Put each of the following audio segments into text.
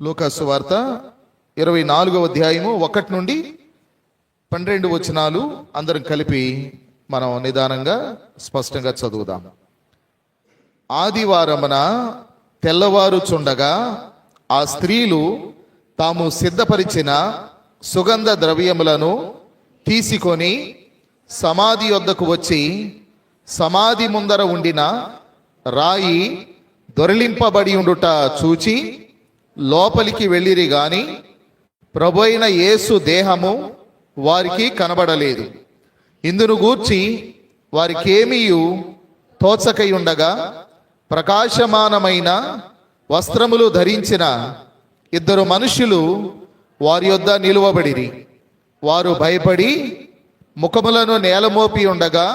లూకాసు వార్త 24వ అధ్యాయము 1 నుండి 12 వచనాలు అందరం కలిపి మనం నిదానంగా స్పష్టంగా చదువుదాం. ఆదివారమున తెల్లవారుచుండగా ఆ స్త్రీలు తాము సిద్ధపరిచిన సుగంధ ద్రవ్యములను తీసుకొని సమాధి యొద్దకు వచ్చి సమాధి ముందర ఉండిన రాయి దొరలింపబడి ఉండుట చూచి లోపలికి వెళ్ళిరి గాని ప్రభువైన యేసు దేహము వారికి కనబడలేదు. ఇందును గూర్చి వారికేమీయు తోచకై ఉండగా ప్రకాశమానమైన వస్త్రములు ధరించిన 2 మనుషులు వారి యొద్ద నిలువబడిరి. వారు భయపడి ముఖములను నేలమోపి ఉండగా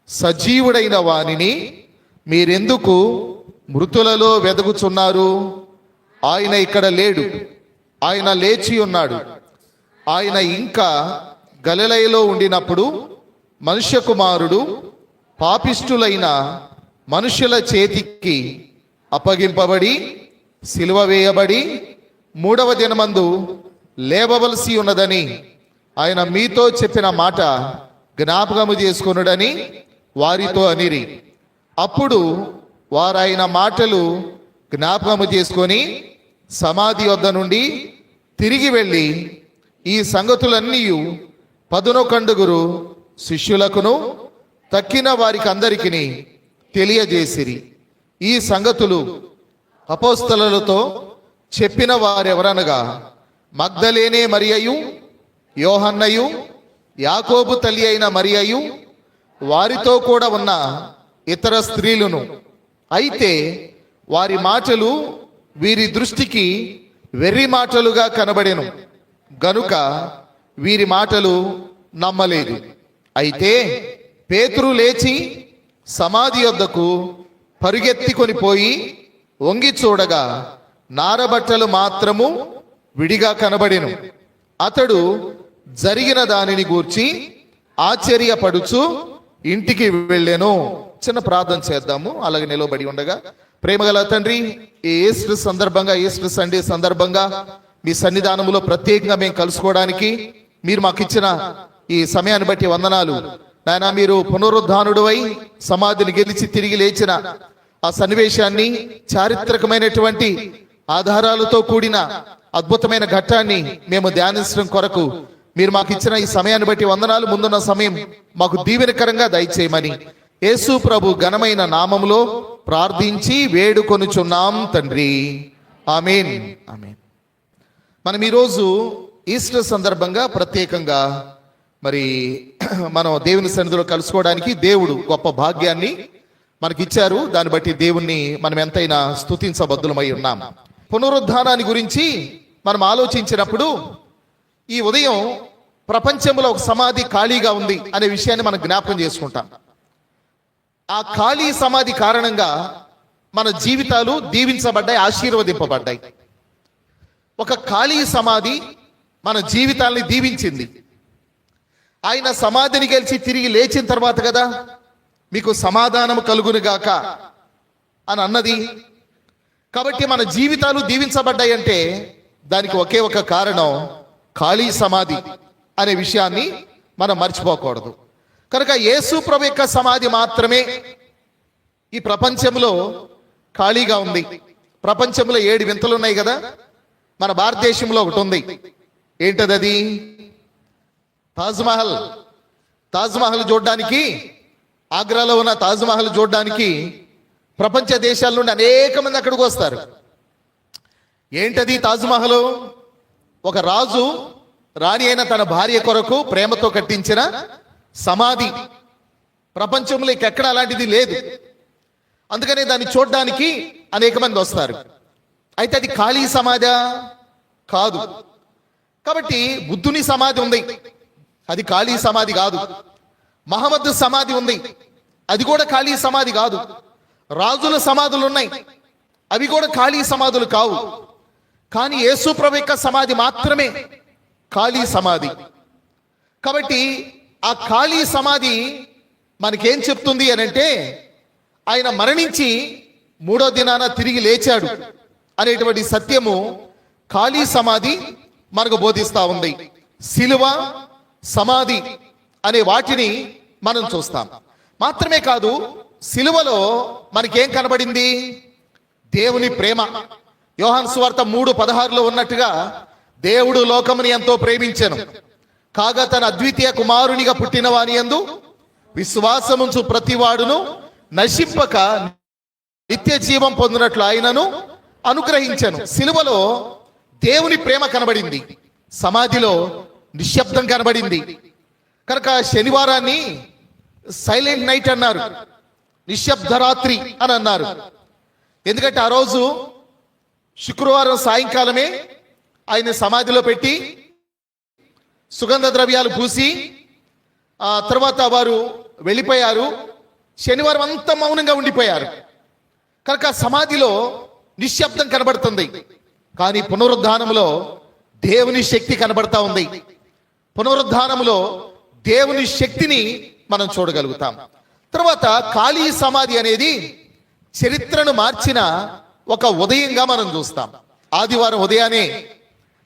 సజీవుడైన వానిని మీరెందుకు మృతులలో వెదకుచున్నారు? ఆయన ఇక్కడ లేడు, ఆయన లేచి ఉన్నాడు. ఆయన ఇంకా గలిలయలో ఉండినప్పుడు మనుష్య కుమారుడు పాపిష్టులైన మనుషుల చేతికి అప్పగింపబడి సిలువ వేయబడి 3వ దినమందు లేవవలసి ఉన్నదని ఆయన మీతో చెప్పిన మాట జ్ఞాపకము చేసుకొనుడని వారితో అనిరి. అప్పుడు వారు ఆయన మాటలు జ్ఞాపకము చేసుకొని సమాధి వద్ద నుండి తిరిగి వెళ్ళి ఈ సంగతులన్నీ 11 శిష్యులకును తక్కిన వారికి అందరికీ తెలియజేసిరి. ఈ సంగతులు అపోస్తలులతో చెప్పిన వారెవరనగా మగ్దలేనే మరియయు, యోహన్నయు, యాకోబు తల్లి అయిన మరియయు, వారితో కూడా ఉన్న ఇతర స్త్రీలను. అయితే వారి మాటలు వీరి దృష్టికి వెర్రి మాటలుగా కనబడెను గనుక వీరి మాటలు నమ్మలేదు. అయితే పేతురు లేచి సమాధి యొద్దకు పరుగెత్తికొని పోయి వంగి చూడగా నారబట్టలు మాత్రము విడిగా కనబడెను. అతడు జరిగిన దానిని గూర్చి ఆశ్చర్యపడుచు ఇంటికి వెళ్ళెను. చిన్న ప్రార్థన చేద్దాము అలాగే నిలబడి ఉండగా. ప్రేమగల తండ్రి, ఈ ఈస్టర్ సందర్భంగా, ఈస్టర్ సండే సందర్భంగా మీ సన్నిధానంలో ప్రత్యేకంగా మేము కలుసుకోవడానికి మీరు మాకు ఇచ్చిన ఈ సమయాన్ని బట్టి వందనాలు నాయన. మీరు పునరుద్ధానుడువై సమాధిని గెలిచి తిరిగి లేచిన ఆ సన్నివేశాన్ని, చారిత్రకమైనటువంటి ఆధారాలతో కూడిన అద్భుతమైన ఘట్టాన్ని మేము ధ్యానించడం కొరకు మీరు మాకు ఇచ్చిన ఈ సమయాన్ని బట్టి వందనాలు. ముందున్న సమయం మాకు దీవెనకరంగా దయచేయమని యేసు ప్రభు ఘనమైన నామములో ప్రార్థించి వేడుకొనుచున్నాం తండ్రి, ఆమేన్. ఆమేన్. మనం ఈరోజు ఈస్టర్ సందర్భంగా ప్రత్యేకంగా మరి మనం దేవుని సన్నిధిలో కలుసుకోవడానికి దేవుడు గొప్ప భాగ్యాన్ని మనకిచ్చారు. దాన్ని బట్టి దేవుణ్ణి మనం ఎంతైనా స్తుతించబద్దులమై ఉన్నాం. పునరుద్ధానాన్ని గురించి మనం ఆలోచించినప్పుడు ఈ ఉదయం ప్రపంచంలో ఒక సమాధి ఖాళీగా ఉంది అనే విషయాన్ని మనం జ్ఞాపకం చేసుకుంటాం. ఆ ఖాళీ సమాధి కారణంగా మన జీవితాలు దీవించబడ్డాయి, ఆశీర్వదింపబడ్డాయి. ఒక ఖాళీ సమాధి మన జీవితాల్ని దీవించింది. ఆయన సమాధిని గెలిచి తిరిగి లేచిన తర్వాత కదా మీకు సమాధానం కలుగునుగాక అని అన్నది. కాబట్టి మన జీవితాలు దీవించబడ్డాయి అంటే దానికి ఒకే ఒక కారణం ఖాళీ సమాధి అనే విషయాన్ని మనం మర్చిపోకూడదు. కనుక యేసు ప్రభు యొక్క సమాధి మాత్రమే ఈ ప్రపంచంలో ఖాళీగా ఉంది. ప్రపంచంలో 7 వింతలు ఉన్నాయి కదా. మన భారతదేశంలో ఒకటి ఉంది. ఏంటది? తాజ్మహల్. తాజ్మహల్ చూడడానికి, ఆగ్రాలో ఉన్న తాజ్మహల్ చూడడానికి ప్రపంచ దేశాల నుండి అనేక మంది అక్కడికి వస్తారు. ఏంటది తాజ్మహల్? ఒక రాజు రాణి అయిన తన భార్య కొరకు ప్రేమతో కట్టించిన సమాధి. ప్రపంచంలో ఎక్కడ అలాంటిది లేదు. అందుకనే దాన్ని చూడడానికి అనేక మంది వస్తారు. అయితే అది ఖాళీ సమాధి కాదు. కాబట్టి బుద్ధుని సమాధి ఉంది, అది ఖాళీ సమాధి కాదు. మహమ్మద్ సమాధి ఉంది, అది కూడా ఖాళీ సమాధి కాదు. రాజుల సమాధులు ఉన్నాయి, అవి కూడా ఖాళీ సమాధులు కావు. కానీ యేసు ప్రభు యొక్క సమాధి మాత్రమే ఖాళీ సమాధి. కాబట్టి ఆ ఖాళీ సమాధి మనకేం చెప్తుంది అని అంటే ఆయన మరణించి 3వ దినాన తిరిగి లేచాడు అనేటువంటి సత్యము ఖాళీ సమాధి మనకు బోధిస్తా ఉంది. సిలువ, సమాధి అనే వాటిని మనం చూస్తాం. మాత్రమే కాదు, సిలువలో మనకేం కనబడింది? దేవుని ప్రేమ. యోహాను సువార్త 3:16 ఉన్నట్టుగా, దేవుడు లోకముని ఎంతో ప్రేమించెను కాగా తన అద్వితీయ కుమారునిగా పుట్టిన వాని యందు విశ్వాసముంచు ప్రతివాడును నశింపక నిత్య జీవం పొందినట్లు ఆయనను అనుగ్రహించెను. సిలువలో దేవుని ప్రేమ కనబడింది, సమాధిలో నిశ్శబ్దం కనబడింది. కనుక శనివారాన్ని సైలెంట్ నైట్ అన్నారు, నిశ్శబ్ద రాత్రి అని అన్నారు. ఎందుకంటే ఆ రోజు శుక్రవారం సాయంకాలమే ఆయన సమాధిలో పెట్టి సుగంధ ద్రవ్యాలు పూసి ఆ తర్వాత వారు వెళ్ళిపోయారు. శనివారం అంతా మౌనంగా ఉండిపోయారు. కనుక సమాధిలో నిశ్శబ్దం కనబడుతుంది. కానీ పునరుద్ధానంలో దేవుని శక్తి కనబడతా ఉంది. పునరుద్ధానంలో దేవుని శక్తిని మనం చూడగలుగుతాం. తర్వాత ఖాళీ సమాధి అనేది చరిత్రను మార్చిన ఒక ఉదయంగా మనం చూస్తాం. ఆదివారం ఉదయాన్నే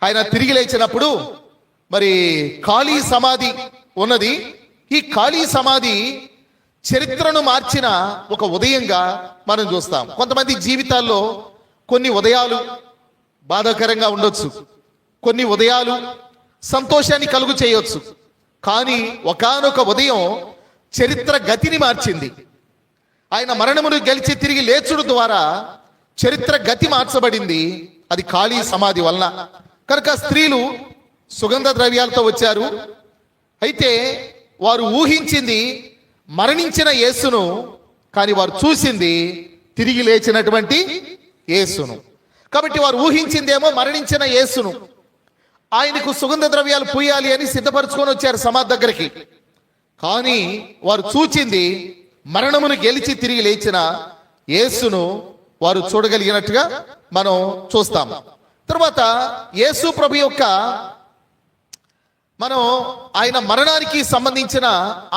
ఆయన తిరిగి లేచినప్పుడు మరి ఖాళీ సమాధి ఉన్నది. ఈ ఖాళీ సమాధి చరిత్రను మార్చిన ఒక ఉదయంగా మనం చూస్తాం. కొంతమంది జీవితాల్లో కొన్ని ఉదయాలు బాధాకరంగా ఉండొచ్చు, కొన్ని ఉదయాలు సంతోషాన్ని కలుగు చేయొచ్చు. కానీ ఒకానొక ఉదయం చరిత్ర గతిని మార్చింది. ఆయన మరణమును గెలిచి తిరిగి లేచుడు ద్వారా చరిత్ర గతి మార్చబడింది. అది ఖాళీ సమాధి వలన. కనుక స్త్రీలు సుగంధ ద్రవ్యాలతో వచ్చారు. అయితే వారు ఊహించింది మరణించిన యేసును, కానీ వారు చూసింది తిరిగి లేచినటువంటి యేసును. కాబట్టి వారు ఊహించిందేమో మరణించిన యేసును, ఆయనకు సుగంధ ద్రవ్యాలు పూయాలి అని సిద్ధపరచుకొని వచ్చారు సమాధి దగ్గరికి. కానీ వారు చూచింది మరణమును గెలిచి తిరిగి లేచిన యేసును వారు చూడగలిగినట్టుగా మనం చూస్తాం. తర్వాత యేసు ప్రభు యొక్క మనం ఆయన మరణానికి సంబంధించిన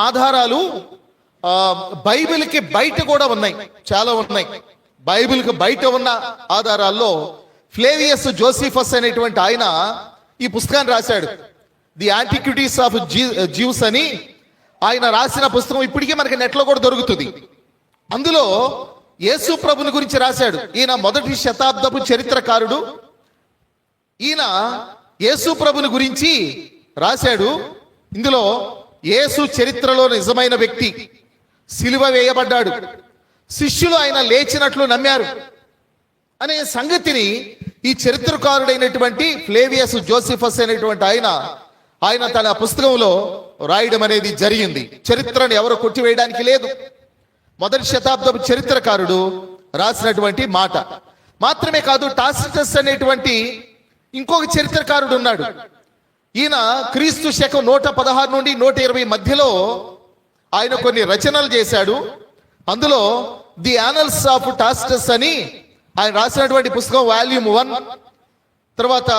ఆధారాలు బైబిల్కి బయట కూడా ఉన్నాయి, చాలా ఉన్నాయి. బైబిల్కి బయట ఉన్న ఆధారాల్లో ఫ్లేవియస్ జోసిఫస్ అనేటువంటి ఆయన ఈ పుస్తకాన్ని రాశాడు. ది యాంటిక్విటీస్ ఆఫ్ జ్యూస్ అని ఆయన రాసిన పుస్తకం ఇప్పటికీ మనకి నెట్లో కూడా దొరుకుతుంది. అందులో యేసు ప్రభుని గురించి రాశాడు. ఈయన 1వ శతాబ్దపు చరిత్రకారుడు. ఈయన యేసు ప్రభుని గురించి రాశాడు. ఇందులో యేసు చరిత్రలో నిజమైన వ్యక్తి, సిలువ వేయబడ్డాడు, శిష్యులు ఆయన లేచినట్లు నమ్మారు అనే సంగతిని ఈ చరిత్రకారుడైనటువంటి ఫ్లేవియస్ జోసిఫస్ అనేటువంటి ఆయన తన పుస్తకంలో రాయడం అనేది జరిగింది. చరిత్రను ఎవరు కొట్టివేయడానికి లేదు. 1వ శతాబ్దపు చరిత్రకారుడు రాసినటువంటి మాట. మాత్రమే కాదు, టాసిటస్ అనేటువంటి ఇంకొక చరిత్రకారుడు ఉన్నాడు. ఈయన క్రీస్తు శకం 116 నుండి 120 మధ్యలో ఆయన కొన్ని రచనలు చేశాడు. అందులో ది యానల్స్ ఆఫ్ టాసిటస్ అని ఆయన రాసినటువంటి పుస్తకం వాల్యూమ్ 1. తర్వాత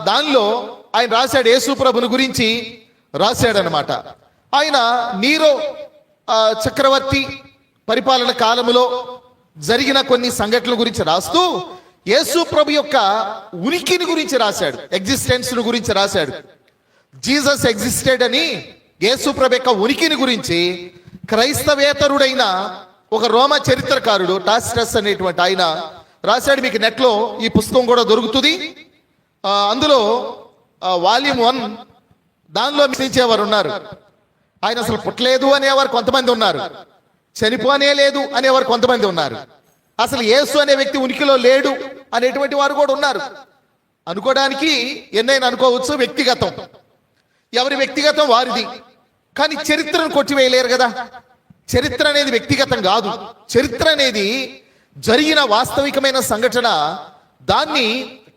దానిలో ఆయన రాశాడు, యేసు ప్రభుని గురించి రాశాడనమాట. ఆయన నీరో చక్రవర్తి పరిపాలన కాలంలో జరిగిన కొన్ని సంఘటనల గురించి రాస్తూ యేసు ప్రభు యొక్క ఉనికిని గురించి రాశాడు, ఎగ్జిస్టెన్స్ గురించి రాశాడు. జీసస్ ఎగ్జిస్టెడ్ అని యేసు ప్రభు యొక్క ఉనికిని గురించి క్రైస్తవేతరుడైన ఒక రోమా చరిత్రకారుడు టాసిటస్ అనేటువంటి ఆయన రాశాడు. మీకు నెట్లో ఈ పుస్తకం కూడా దొరుకుతుంది. అందులో వాల్యూమ్ 1 దానిలో మించేవారు ఉన్నారు. ఆయన అసలు పుట్టలేదు అనేవారు కొంతమంది ఉన్నారు, చనిపోనే లేదు అనేవారు కొంతమంది ఉన్నారు, అసలు యేసు అనే వ్యక్తి ఉనికిలో లేడు అనేటువంటి వారు కూడా ఉన్నారు. అనుకోవడానికి ఎన్నైనా అనుకోవచ్చు, వ్యక్తిగతం, ఎవరి వ్యక్తిగతం వారిది. కానీ చరిత్రను కొట్టివేయలేరు కదా. చరిత్ర అనేది వ్యక్తిగతం కాదు. చరిత్ర అనేది జరిగిన వాస్తవికమైన సంఘటన. దాన్ని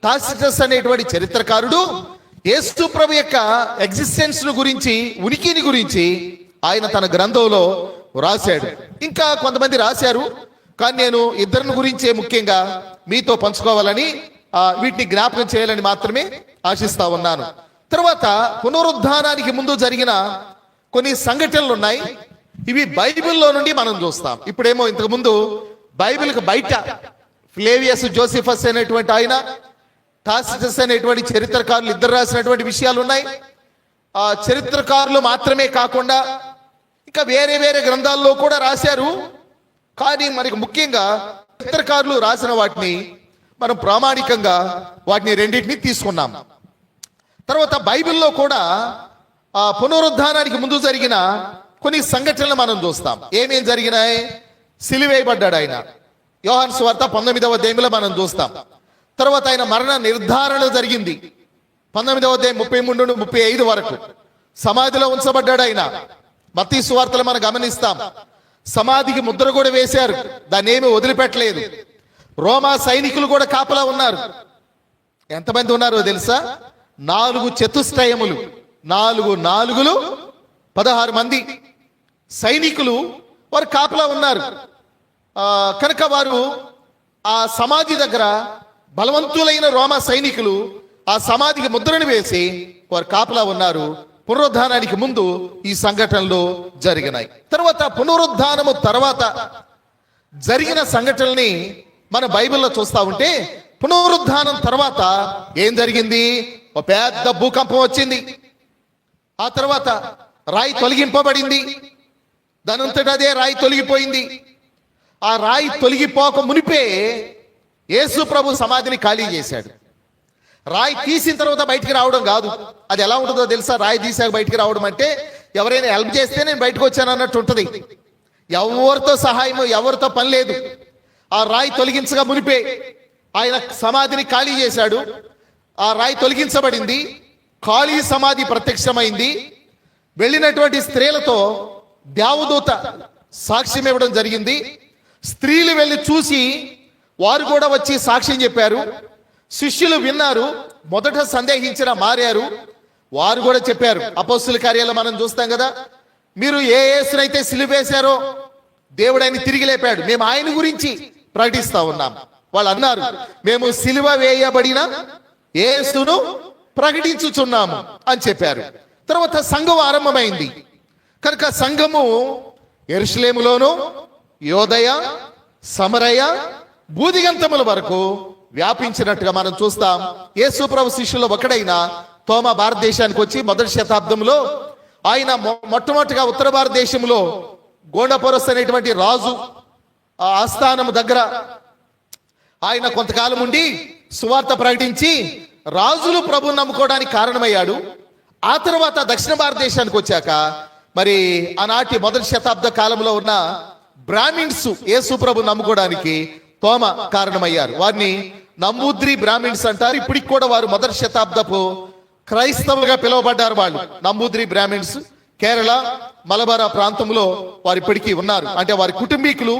టాసిటస్ అనేటువంటి చరిత్రకారుడు యేసు ప్రభు యొక్క ఎగ్జిస్టెన్స్ గురించి, ఉనికిని గురించి ఆయన తన గ్రంథంలో రాశాడు. ఇంకా కొంతమంది రాశారు, కానీ నేను ఇద్దరిని గురించే ముఖ్యంగా మీతో పంచుకోవాలని, వీటిని జ్ఞాపకం చేయాలని మాత్రమే ఆశిస్తా ఉన్నాను. తర్వాత పునరుద్ధానానికి ముందు జరిగిన కొన్ని సంఘటనలు ఉన్నాయి. ఇవి బైబిల్లో నుండి మనం చూస్తాం. ఇప్పుడేమో ఇంతకు ముందు బైబిల్కి బయట ఫ్లేవియస్ జోసిఫస్ అనేటువంటి ఆయన టాసిటస్ అనేటువంటి చరిత్రకారులు ఇద్దరు రాసినటువంటి విషయాలు ఉన్నాయి. ఆ చరిత్రకారులు మాత్రమే కాకుండా ఇంకా వేరే వేరే గ్రంథాల్లో కూడా రాశారు. కానీ మనకి ముఖ్యంగా చరిత్రకారులు రాసిన వాటిని మనం ప్రామాణికంగా వాటిని రెండింటిని తీసుకున్నాం. తర్వాత బైబిల్లో కూడా ఆ పునరుద్ధానానికి ముందు జరిగిన కొన్ని సంఘటనలు మనం చూస్తాం. ఏమేం జరిగినాయి? సిలువేయబడ్డాడు ఆయన. యోహాను సువార్త 19వ అధ్యాయంలో మనం చూస్తాం. తర్వాత ఆయన మరణ నిర్ధారణ జరిగింది 19వ అధ్యాయం 33 నుండి 35 వరకు. సమాధిలో ఉంచబడ్డాడు ఆయన. మత్తయి సువార్తలు మనం గమనిస్తాం. సమాధికి ముద్ర కూడా వేశారు, దాన్ని ఏమీ వదిలిపెట్టలేదు. రోమా సైనికులు కూడా కాపలా ఉన్నారు. ఎంతమంది ఉన్నారో తెలుసా? 4 చతుష్టయములు, 4 నాలుగులు 16 మంది సైనికులు వారు కాపలా ఉన్నారు. కనుక వారు ఆ సమాధి దగ్గర బలవంతులైన రోమా సైనికులు ఆ సమాధికి ముద్రను వేసి వారు కాపలా ఉన్నారు. పునరుద్ధానానికి ముందు ఈ సంఘటనలు జరిగినాయి. తర్వాత పునరుద్ధానము తర్వాత జరిగిన సంఘటనల్ని మన బైబిల్లో చూస్తా ఉంటే, పునరుద్ధానం తర్వాత ఏం జరిగింది? ఒక పెద్ద భూకంపం వచ్చింది. ఆ తర్వాత రాయి తొలగింపబడింది. దానంతట అదే రాయి తొలగిపోయింది. ఆ రాయి తొలగిపోక మునిపే యేసు ప్రభు సమాధిని ఖాళీ చేశాడు. రాయి తీసిన తర్వాత బయటికి రావడం కాదు. అది ఎలా ఉంటుందో తెలుసా? రాయి తీసాక బయటికి రావడం అంటే ఎవరైనా హెల్ప్ చేస్తే నేను బయటకు వచ్చాను అన్నట్టు ఉంటుంది. ఎవరితో సహాయం, ఎవరితో పని లేదు. ఆ రాయి తొలగించగా మునిపే ఆయన సమాధిని ఖాళీ చేశాడు. ఆ రాయి తొలగించబడింది. ఖాళీ సమాధి ప్రత్యక్షమైంది. వెళ్ళినటువంటి స్త్రీలతో దేవదూత సాక్ష్యం ఇవ్వడం జరిగింది. స్త్రీలు వెళ్ళి చూసి వారు కూడా వచ్చి సాక్ష్యం చెప్పారు. శిష్యులు విన్నారు. మొదట సందేహించిన మారారు. వారు కూడా చెప్పారు. అపోస్తుల కార్యాల్లో మనం చూస్తాం కదా, మీరు ఏ యేసునైతే సిలువేశారో దేవుడు ఆయన తిరిగి లేపాడు, మేము ఆయన గురించి ప్రకటిస్తా ఉన్నాం. వాళ్ళు అన్నారు, మేము సిలువ వేయబడిన యేసును ప్రకటించుచున్నాము అని చెప్పారు. తర్వాత సంఘం ఆరంభమైంది. కనుక సంఘము యెరూషలేములోను, యోదయ, సమరయ, బూదిగంతముల వరకు వ్యాపించినట్టుగా మనం చూస్తాం. యేసు ప్రభు శిష్యుల్లో ఒకడైన తోమా భారతదేశానికి వచ్చి మొదటి శతాబ్దంలో ఆయన మొట్టమొదటిగా ఉత్తర భారతదేశంలో గోండపొరస్ అనేటువంటి రాజు ఆస్థానం దగ్గర ఆయన కొంతకాలం ఉండి సువార్త ప్రకటించి రాజులు ప్రభుని నమ్ముకోవడానికి కారణమయ్యాడు. ఆ తర్వాత దక్షిణ భారతదేశానికి వచ్చాక మరి ఆనాటి మొదటి శతాబ్ద కాలంలో ఉన్న బ్రాహ్మిన్స్ యేసు ప్రభు నమ్ముకోవడానికి తోమ కారణమయ్యారు. వారిని నంబూద్రి బ్రాహ్మిన్స్ అంటారు. ఇప్పటికి కూడా వారు మొదటి శతాబ్దపు క్రైస్తవులుగా పిలువబడ్డారు. వాళ్ళు నంబూద్రి బ్రాహ్మిన్స్ కేరళ, మలబారా ప్రాంతంలో వారు ఇప్పటికీ ఉన్నారు. అంటే వారి కుటుంబీకులు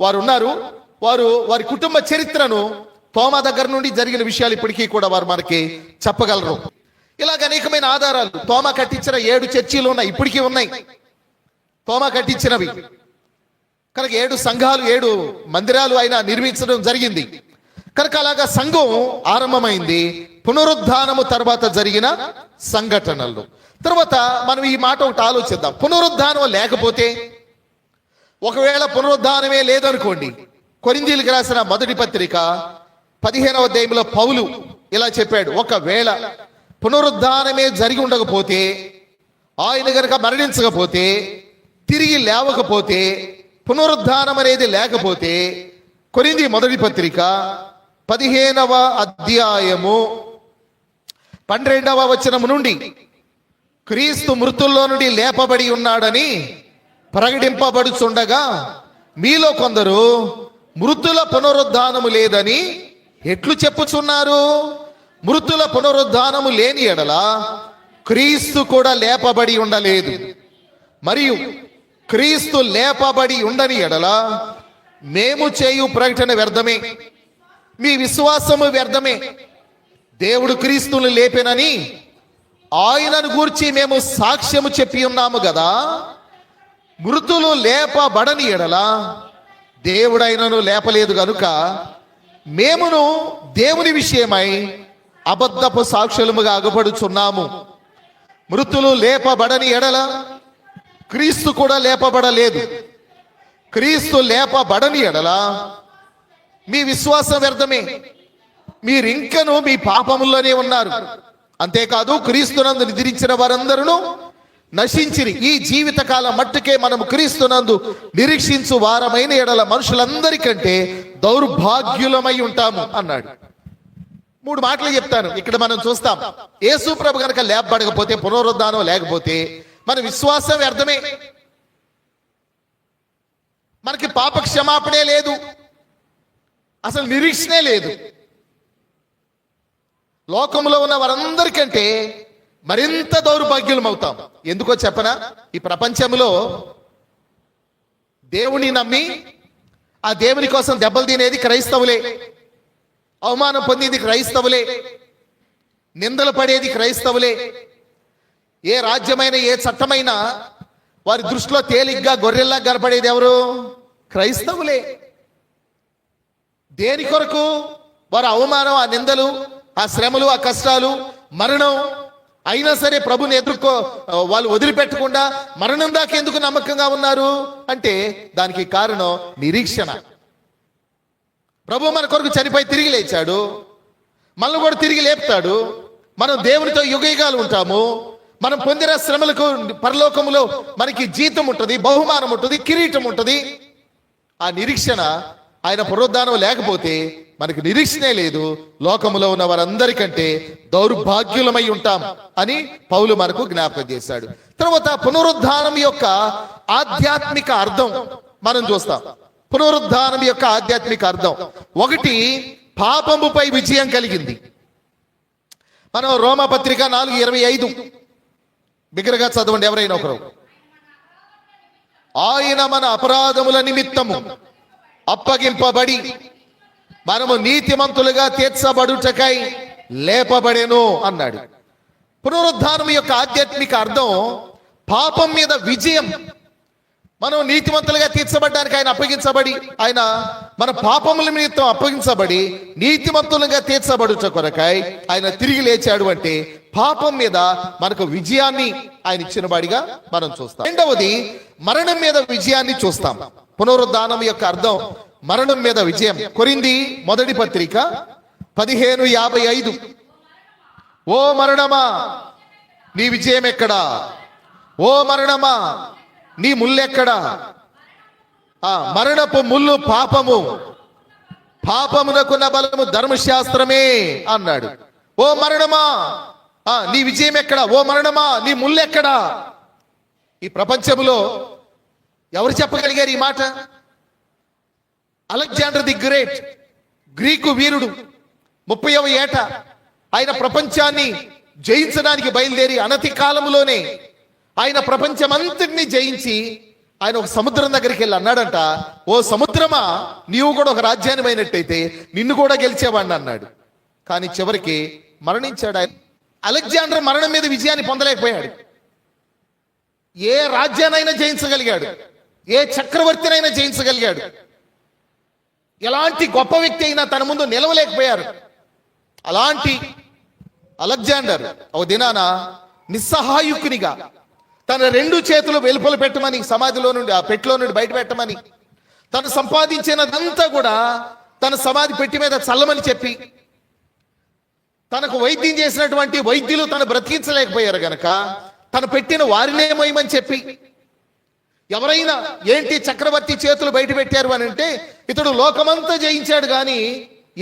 వారు ఉన్నారు. వారు వారి కుటుంబ చరిత్రను తోమా దగ్గర నుండి జరిగిన విషయాలు ఇప్పటికీ కూడా వారు మనకి చెప్పగలరు. ఇలాగ అనేకమైన ఆధారాలు. తోమా కట్టించిన 7 చర్చిలు ఉన్నాయి, ఇప్పటికీ ఉన్నాయి తోమా కట్టించినవి. కనుక 7 సంఘాలు, 7 మందిరాలు ఆయన నిర్మించడం జరిగింది. కనుక అలాగా సంఘం ఆరంభమైంది పునరుద్ధానము తర్వాత జరిగిన సంఘటనలు. తర్వాత మనం ఈ మాట ఒకటి ఆలోచిద్దాం. పునరుద్ధానం లేకపోతే, ఒకవేళ పునరుద్ధానమే లేదనుకోండి, కొరింథీయులకు రాసిన మొదటి పత్రిక 15వ అధ్యాయంలో పౌలు ఇలా చెప్పాడు, ఒకవేళ పునరుద్ధానమే జరిగి ఉండకపోతే, ఆయన గనక మరణించకపోతే, తిరిగి లేవకపోతే, పునరుద్ధానం అనేది లేకపోతే, కొరింథీ మొదటి పత్రిక 15వ అధ్యాయము 12వ వచనము నుండి, క్రీస్తు మృతుల్లో నుండి లేపబడి ఉన్నాడని ప్రకటింపబడుచుండగా మీలో కొందరు మృతుల పునరుద్ధానము లేదని ఎట్లు చెప్పుచున్నారు? మృతుల పునరుద్ధానము లేని ఎడల క్రీస్తు కూడా లేపబడి ఉండలేదు. మరియు క్రీస్తు లేపబడి ఉండని ఎడల మేము చేయు ప్రకటన వ్యర్థమే, మీ విశ్వాసము వ్యర్థమే. దేవుడు క్రీస్తును లేపెనని ఆయనను గూర్చి మేము సాక్ష్యము చెప్పి ఉన్నాము కదా. మృతులు లేపబడని ఎడల దేవుడైనను లేపలేదు గనుక మేమును దేవుని విషయమై అబద్ధపు సాక్షులముగా అగపడుచున్నాము. మృతులు లేపబడని ఎడల క్రీస్తు కూడా లేపబడలేదు. క్రీస్తు లేపబడని ఎడల మీ విశ్వాసం వ్యర్థమే, మీరింకను మీ పాపముల్లోనే ఉన్నారు. అంతేకాదు క్రీస్తునందు నిద్రించిన వారందరూ నశించిరి. ఈ జీవితకాలం మట్టుకే మనము క్రీస్తునందు నిరీక్షించు వారమైన ఎడల మనుషులందరికంటే దౌర్భాగ్యులమై ఉంటాము అన్నాడు. 3 మాటలు చెప్తాను. ఇక్కడ మనం చూస్తాం, యేసు ప్రభు కనుక లేపబడకపోతే, పునరుద్ధానం లేకపోతే మన విశ్వాసం వ్యర్థమే. మనకి పాప క్షమాపణే లేదు, అసలు నిరీక్షణే లేదు. లోకంలో ఉన్న వారందరికంటే మరింత దౌర్భాగ్యులం అవుతాం. ఎందుకో చెప్పనా? ఈ ప్రపంచంలో దేవుని నమ్మి ఆ దేవుని కోసం దెబ్బలు తినేది క్రైస్తవులే, అవమానం పొందేది క్రైస్తవులే, నిందలు పడేది క్రైస్తవులే. ఏ రాజ్యమైన ఏ చట్టమైనా వారి దృష్టిలో తేలిగ్గా గొర్రెల్లా కనపడేది ఎవరు? క్రైస్తవులే. దేని కొరకు? వారి అవమానం, ఆ నిందలు, ఆ శ్రమలు, ఆ కష్టాలు, మరణం అయినా సరే ప్రభుని వాళ్ళు వదిలిపెట్టకుండా మరణం దాకా ఎందుకు నమ్మకంగా ఉన్నారు అంటే దానికి కారణం నిరీక్షణ. ప్రభు మన కొరకు చనిపోయి తిరిగి లేచాడు, మనల్ని కూడా తిరిగి లేపుతాడు. మనం దేవునితో యుగయుగాలు ఉంటాము. మనం పొందిన శ్రమలకు పరలోకములో మనకి జీతం ఉంటుంది, బహుమానం ఉంటుంది, కిరీటం ఉంటుంది. ఆ నిరీక్షణ, ఆయన పునరుద్ధానం లేకపోతే మనకు నిరీక్షణే లేదు. లోకములో ఉన్న వారందరికంటే దౌర్భాగ్యులమై ఉంటాం అని పౌలు మనకు జ్ఞాపకం చేశాడు. తర్వాత పునరుద్ధానం యొక్క ఆధ్యాత్మిక అర్థం మనం చూస్తాం. పునరుద్ధానం యొక్క ఆధ్యాత్మిక అర్థం 1, పాపముపై విజయం కలిగింది. మనం రోమాపత్రిక 4:25 బిగ్గరగా చదవండి ఎవరైనా ఒకరు. ఆయన మన అపరాధముల నిమిత్తము అప్పగింపబడి మనము నీతిమంతులుగా తీర్చబడుటకై లేపబడెను అన్నాడు. పునరుద్ధానం యొక్క ఆధ్యాత్మిక అర్థం పాపం మీద విజయం. మనం నీతిమంతులుగా తీర్చబడ్డానికి ఆయన అప్పగించబడి, ఆయన మన పాపముల నిమిత్తం అప్పగించబడి నీతిమంతులుగా తీర్చబడుట కొరకై ఆయన తిరిగి లేచాడు. అంటే పాపం మీద మనకు విజయాన్ని ఆయన ఇచ్చిన వాడిగా మనం చూస్తాం. రెండవది, మరణం మీద విజయాన్ని చూస్తాం. పునరుద్ధానం యొక్క అర్థం మరణం మీద విజయం. కొరింథీ మొదటి పత్రిక 15:55 ఓ మరణమా నీ విజయం ఎక్కడా? ఓ మరణమా నీ ముల్లెక్కడా? మరణపు ముల్లు పాపము, పాపమునకున్న బలము ధర్మశాస్త్రమే అన్నాడు. ఓ మరణమా నీ విజయం ఎక్కడా? ఓ మరణమా నీ ముల్లెక్కడా? ఈ ప్రపంచంలో ఎవరు చెప్పగలిగారు ఈ మాట? అలెగ్జాండర్ ది గ్రేట్, గ్రీకు వీరుడు, 30వ ఏట ఆయన ప్రపంచాన్ని జయించడానికి బయలుదేరి అనతి కాలంలోనే ఆయన ప్రపంచమంతటిని జయించి ఆయన ఒక సముద్రం దగ్గరికి వెళ్ళి అన్నాడంట, ఓ సముద్రమా నీవు కూడా ఒక రాజ్యాన్ని అయినట్టయితే నిన్ను కూడా గెలిచేవాడిని అన్నాడు. కానీ చివరికి మరణించాడు. అలెగ్జాండర్ మరణం మీద విజయాన్ని పొందలేకపోయాడు. ఏ రాజ్యాన్నైనా జయించగలిగాడు, ఏ చక్రవర్తినైనా జయించగలిగాడు. ఎలాంటి గొప్ప వ్యక్తి అయినా తన ముందు నిలవలేకపోయారు. అలాంటి అలెగ్జాండర్ ఒక దినాన నిస్సహాయుకునిగా తన 2 చేతులు వెలుపల పెట్టమని, సమాధిలో నుండి, ఆ పెట్టిలో నుండి బయట పెట్టమని, తను సంపాదించినదంతా కూడా తన సమాధి పెట్టి మీద చల్లమని చెప్పి, తనకు వైద్యం చేసినటువంటి వైద్యులు తను బ్రతికించలేకపోయారు గనక తను పెట్టిన వారినే మోయమని చెప్పి, ఎవరైనా ఏంటి చక్రవర్తి చేతులు బయట పెట్టారు అని అంటే ఇతడు లోకమంతా జయించాడు కానీ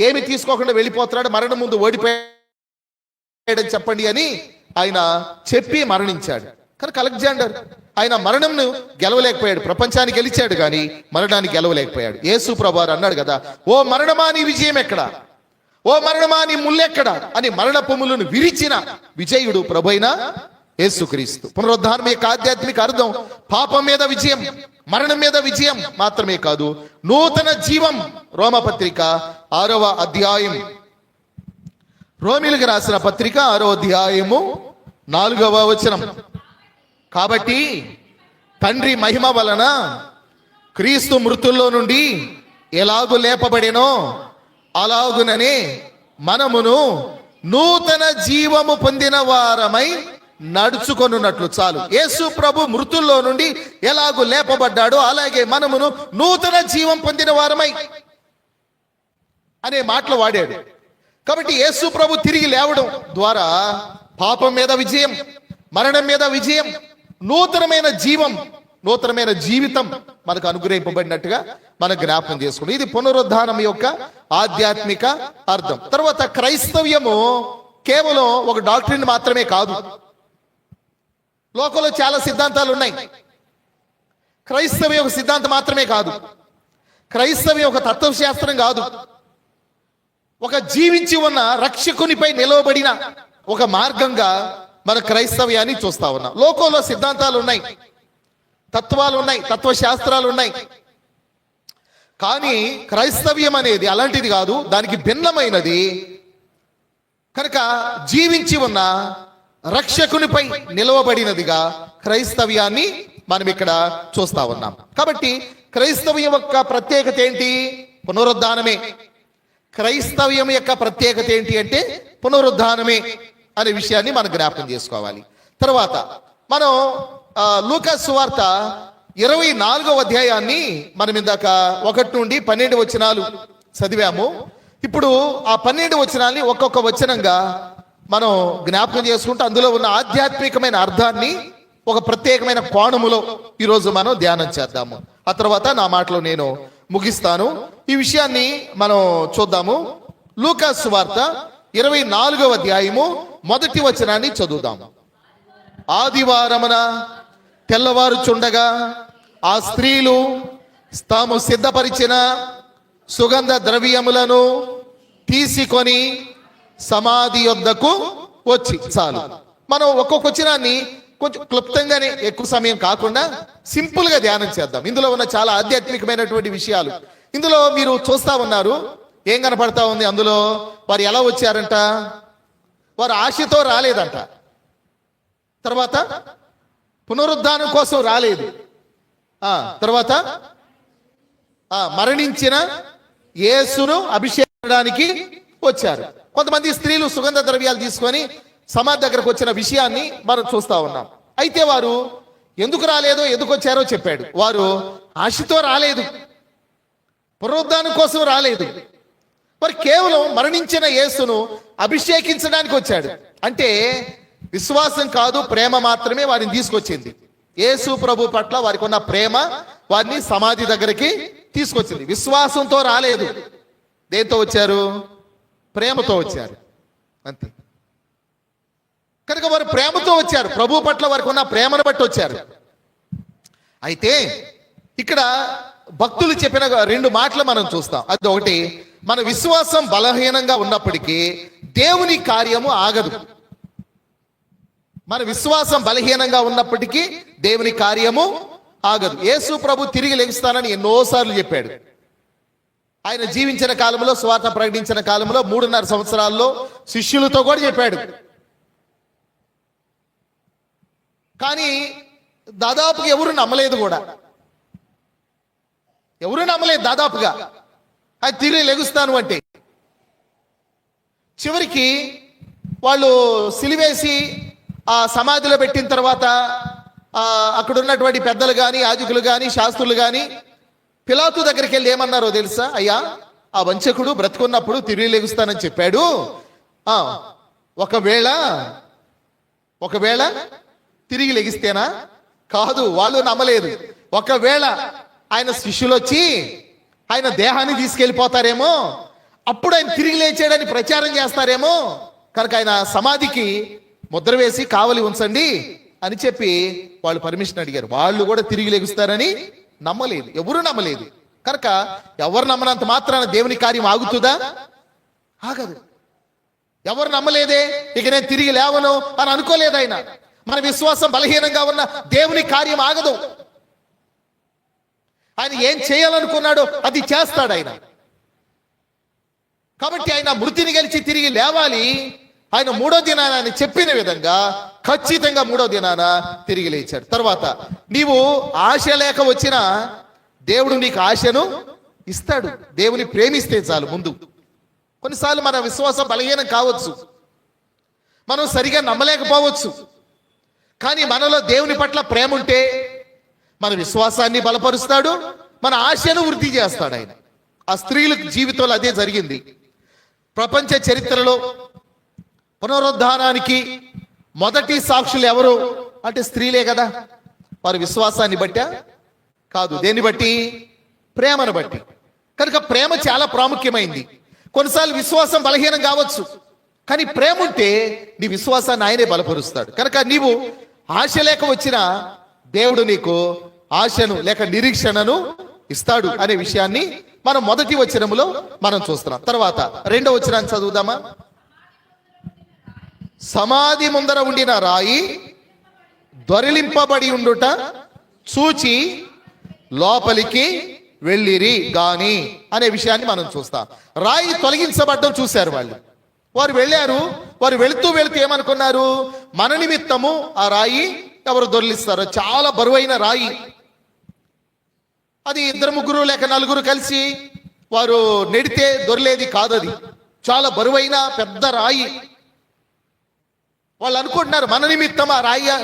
ఏమి తీసుకోకుండా వెళ్ళిపోతున్నాడు, మరణం ముందు ఓడిపోయాడని చెప్పండి అని ఆయన చెప్పి మరణించాడు. కనుక అలెగ్జాండర్ ఆయన మరణంను గెలవలేకపోయాడు. ప్రపంచాన్ని గెలిచాడు కానీ మరణాన్ని గెలవలేకపోయాడు. యేసు ప్రభువారు అన్నాడు కదా, ఓ మరణమా నీ విజయం ఎక్కడా? ఓ మరణమా నీ ముల్లెక్కడా అని మరణపు ముల్లును విరిచిన విజయుడు ప్రభువైన యేసుక్రీస్తు. పునరుద్ధానం యొక్క ఆధ్యాత్మిక అర్థం పాపం మీద విజయం, మరణం మీద విజయం మాత్రమే కాదు, నూతన జీవం. రోమపత్రిక 6వ అధ్యాయం, రోమిలకు రాసిన పత్రిక 6వ అధ్యాయము 4వ వచనం. కాబట్టి తండ్రి మహిమ వలన క్రీస్తు మృతుల్లో నుండి ఎలాగు లేపబడెనో అలాగుననే మనమును నూతన జీవము పొందిన వారమై నడుచుకొనున్నట్లు. చాలు. యేసు ప్రభు మృతుల్లో నుండి ఎలాగూ లేపబడ్డాడో అలాగే మనమును నూతన జీవం పొందిన వారమై అనే మాటలు వాడాడు. కాబట్టి యేసు ప్రభు తిరిగి లేవడం ద్వారా పాపం మీద విజయం, మరణం మీద విజయం, నూతనమైన జీవం, నూతనమైన జీవితం మనకు అనుగ్రహింపబడినట్టుగా మనం జ్ఞాపకం చేసుకుంటాం. ఇది పునరుద్ధానం యొక్క ఆధ్యాత్మిక అర్థం. తర్వాత క్రైస్తవ్యము కేవలం ఒక డాక్టరీని మాత్రమే కాదు. లోకంలో చాలా సిద్ధాంతాలు ఉన్నాయి. క్రైస్తవ్యం ఒక సిద్ధాంతం మాత్రమే కాదు. క్రైస్తవ్యం ఒక తత్వశాస్త్రం కాదు. ఒక జీవించి ఉన్న రక్షకునిపై నిలవబడిన ఒక మార్గంగా మన క్రైస్తవ్యాన్ని చూస్తా ఉన్నాం. లోకంలో సిద్ధాంతాలు ఉన్నాయి, తత్వాలు ఉన్నాయి, తత్వశాస్త్రాలు ఉన్నాయి. కానీ క్రైస్తవ్యం అనేది అలాంటిది కాదు, దానికి భిన్నమైనది. కనుక జీవించి ఉన్న రక్షకునిపై నిలవబడినదిగా క్రైస్తవ్యాన్ని మనం ఇక్కడ చూస్తా ఉన్నాం. కాబట్టి క్రైస్తవ్యం యొక్క ప్రత్యేకత ఏంటి? పునరుద్ధానమే. క్రైస్తవ్యం యొక్క ప్రత్యేకత ఏంటి అంటే పునరుద్ధానమే అనే విషయాన్ని మనం జ్ఞాపకం చేసుకోవాలి. తర్వాత మనం లూకా సువార్త 24వ అధ్యాయాన్ని మనం ఇందాక 1 నుండి 12 వచనాలు చదివాము. ఇప్పుడు ఆ 12 వచనాల్ని ఒక్కొక్క వచనంగా మనం జ్ఞాపకం చేసుకుంటూ అందులో ఉన్న ఆధ్యాత్మికమైన అర్థాన్ని ఒక ప్రత్యేకమైన కోణములో ఈరోజు మనం ధ్యానం చేద్దాము. ఆ తర్వాత నా మాటలో నేను ముగిస్తాను. ఈ విషయాన్ని మనం చూద్దాము. లూకా సువార్త 24వ అధ్యాయము 1వ వచనాన్ని చదువుదాము. ఆదివారమున తెల్లవారుచుండగా ఆ స్త్రీలు తాము సిద్ధపరిచిన సుగంధ ద్రవ్యములను తీసుకొని సమాధి యొద్దకు వచ్చి. చాలు, మనం ఒక్కొక్క వచనాన్ని కొంచెం క్లుప్తంగానే, ఎక్కువ సమయం కాకుండా సింపుల్ గా ధ్యానం చేద్దాం. ఇందులో ఉన్న చాలా ఆధ్యాత్మికమైనటువంటి విషయాలు ఇందులో మీరు చూస్తా ఉన్నారు. ఏం కనపడతా ఉంది అందులో? వారు ఎలా వచ్చారంట? వారు ఆశతో రాలేదంట. తర్వాత పునరుద్ధానం కోసం రాలేదు. తర్వాత మరణించిన యేసును అభిషేకించడానికి వచ్చారు. కొంతమంది స్త్రీలు సుగంధ ద్రవ్యాలు తీసుకొని సమాధి దగ్గరకు వచ్చిన విషయాన్ని మనం చూస్తా ఉన్నాం. అయితే వారు ఎందుకు రాలేదో, ఎందుకు వచ్చారో చెప్పాడు. వారు ఆశతో రాలేదు, పునరుద్ధానం కోసం రాలేదు. మరి కేవలం మరణించిన యేసును అభిషేకించడానికి వచ్చాడు. అంటే విశ్వాసం కాదు, ప్రేమ మాత్రమే వారిని తీసుకొచ్చింది. యేసు ప్రభు పట్ల వారికి ఉన్న ప్రేమ వారిని సమాధి దగ్గరికి తీసుకొచ్చింది. విశ్వాసంతో రాలేదు. దేంతో వచ్చారు? ప్రేమతో వచ్చారు, అంతే. కనుక వారు ప్రేమతో వచ్చారు. ప్రభు పట్ల వారికి ఉన్న ప్రేమను బట్టి వచ్చారు. అయితే ఇక్కడ భక్తులు చెప్పిన 2 మాటలు మనం చూస్తాం. అది ఒకటి, మన విశ్వాసం బలహీనంగా ఉన్నప్పటికీ దేవుని కార్యము ఆగదు. మన విశ్వాసం బలహీనంగా ఉన్నప్పటికీ దేవుని కార్యము ఆగదు. యేసు ప్రభు తిరిగి లెగుస్తానని ఎన్నోసార్లు చెప్పాడు. ఆయన జీవించిన కాలంలో, స్వార్థ ప్రకటించిన కాలంలో 3.5 సంవత్సరాల్లో శిష్యులతో కూడా చెప్పాడు. కానీ దాదాపుగా ఎవరు నమ్మలేదు కూడా. ఎవరు నమ్మలేదు దాదాపుగా ఆయన తిరిగి లెగుస్తాను అంటే. చివరికి వాళ్ళు సిలివేసి ఆ సమాధిలో పెట్టిన తర్వాత అక్కడ ఉన్నటువంటి పెద్దలు కానీ, యాజకులు కానీ, శాస్త్రులు కానీ పిలాతు దగ్గరికి వెళ్ళి ఏమన్నారో తెలుసా? అయ్యా, ఆ వంచకుడు బ్రతుకున్నప్పుడు తిరిగి లెగుస్తానని చెప్పాడు. ఒకవేళ తిరిగి లెగిస్తేనా? కాదు, వాళ్ళు నమ్మలేదు. ఒకవేళ ఆయన శిష్యులు వచ్చి ఆయన దేహాన్ని తీసుకెళ్ళిపోతారేమో, అప్పుడు ఆయన తిరిగి లేచాడని ప్రచారం చేస్తారేమో, కనుక ఆయన సమాధికి ముద్ర వేసి కావలి ఉంచండి అని చెప్పి వాళ్ళు పర్మిషన్ అడిగారు. వాళ్ళు కూడా తిరిగి లెగుస్తారని నమ్మలేదు, ఎవరు నమ్మలేదు. కనుక ఎవరు నమ్మనంత మాత్రాన దేవుని కార్యం ఆగుతుందా? ఆగదు. ఎవరు నమ్మలేదే, ఇక నేను తిరిగి లేవను అని అనుకోలేదు ఆయన. మన విశ్వాసం బలహీనంగా ఉన్న దేవుని కార్యం ఆగదు. ఆయన ఏం చేయాలనుకున్నాడో అది చేస్తాడు ఆయన. కాబట్టి ఆయన మృతిని గెలిచి తిరిగి లేవాలి. ఆయన 3వ దినాన ఆయన చెప్పిన విధంగా ఖచ్చితంగా 3వ దినాన తిరిగి లేచాడు. తర్వాత నీవు ఆశ లేక వచ్చినా దేవుడు నీకు ఆశను ఇస్తాడు. దేవుని ప్రేమిస్తే చాలు. ముందు కొన్నిసార్లు మన విశ్వాసం బలహీనం కావచ్చు, మనం సరిగా నమ్మలేకపోవచ్చు. కానీ మనలో దేవుని పట్ల ప్రేమ ఉంటే మన విశ్వాసాన్ని బలపరుస్తాడు, మన ఆశను వృద్ధి చేస్తాడు ఆయన. ఆ స్త్రీల జీవితంలో అదే జరిగింది. ప్రపంచ చరిత్రలో పునరుద్ధానానికి మొదటి సాక్షులు ఎవరు అంటే స్త్రీలే కదా. వారి విశ్వాసాన్ని బట్టా కాదు, దేన్ని బట్టి? ప్రేమను బట్టి. కనుక ప్రేమ చాలా ప్రాముఖ్యమైంది. కొన్నిసార్లు విశ్వాసం బలహీనం కావచ్చు, కానీ ప్రేమ ఉంటే నీ విశ్వాసాన్ని ఆయనే బలపరుస్తాడు. కనుక నీవు ఆశ లేక వచ్చినా దేవుడు నీకు ఆశను లేక నిరీక్షణను ఇస్తాడు అనే విషయాన్ని మనం మొదటి వచనములో మనం చూస్తున్నాం. తర్వాత రెండో వచనాన్ని చదువుదామా. సమాధి ముందర ఉండిన రాయి దొరిలింపబడి ఉండుట చూచి లోపలికి వెళ్ళిరి గాని అనే విషయాన్ని మనం చూస్తాం. రాయి తొలగించబడ్డం చూశారు వాళ్ళు. వారు వెళ్ళారు. వారు వెళుతూ ఏమనుకున్నారు? మన నిమిత్తము ఆ రాయి ఎవరు దొరిలిస్తారు? చాలా బరువైన రాయి అది. ఇద్దరు ముగ్గురు లేక నలుగురు కలిసి వారు నెడితే దొరిలేది కాదు. అది చాలా బరువైన పెద్ద రాయి. వాళ్ళు అనుకుంటున్నారు మన నిమిత్తం ఆ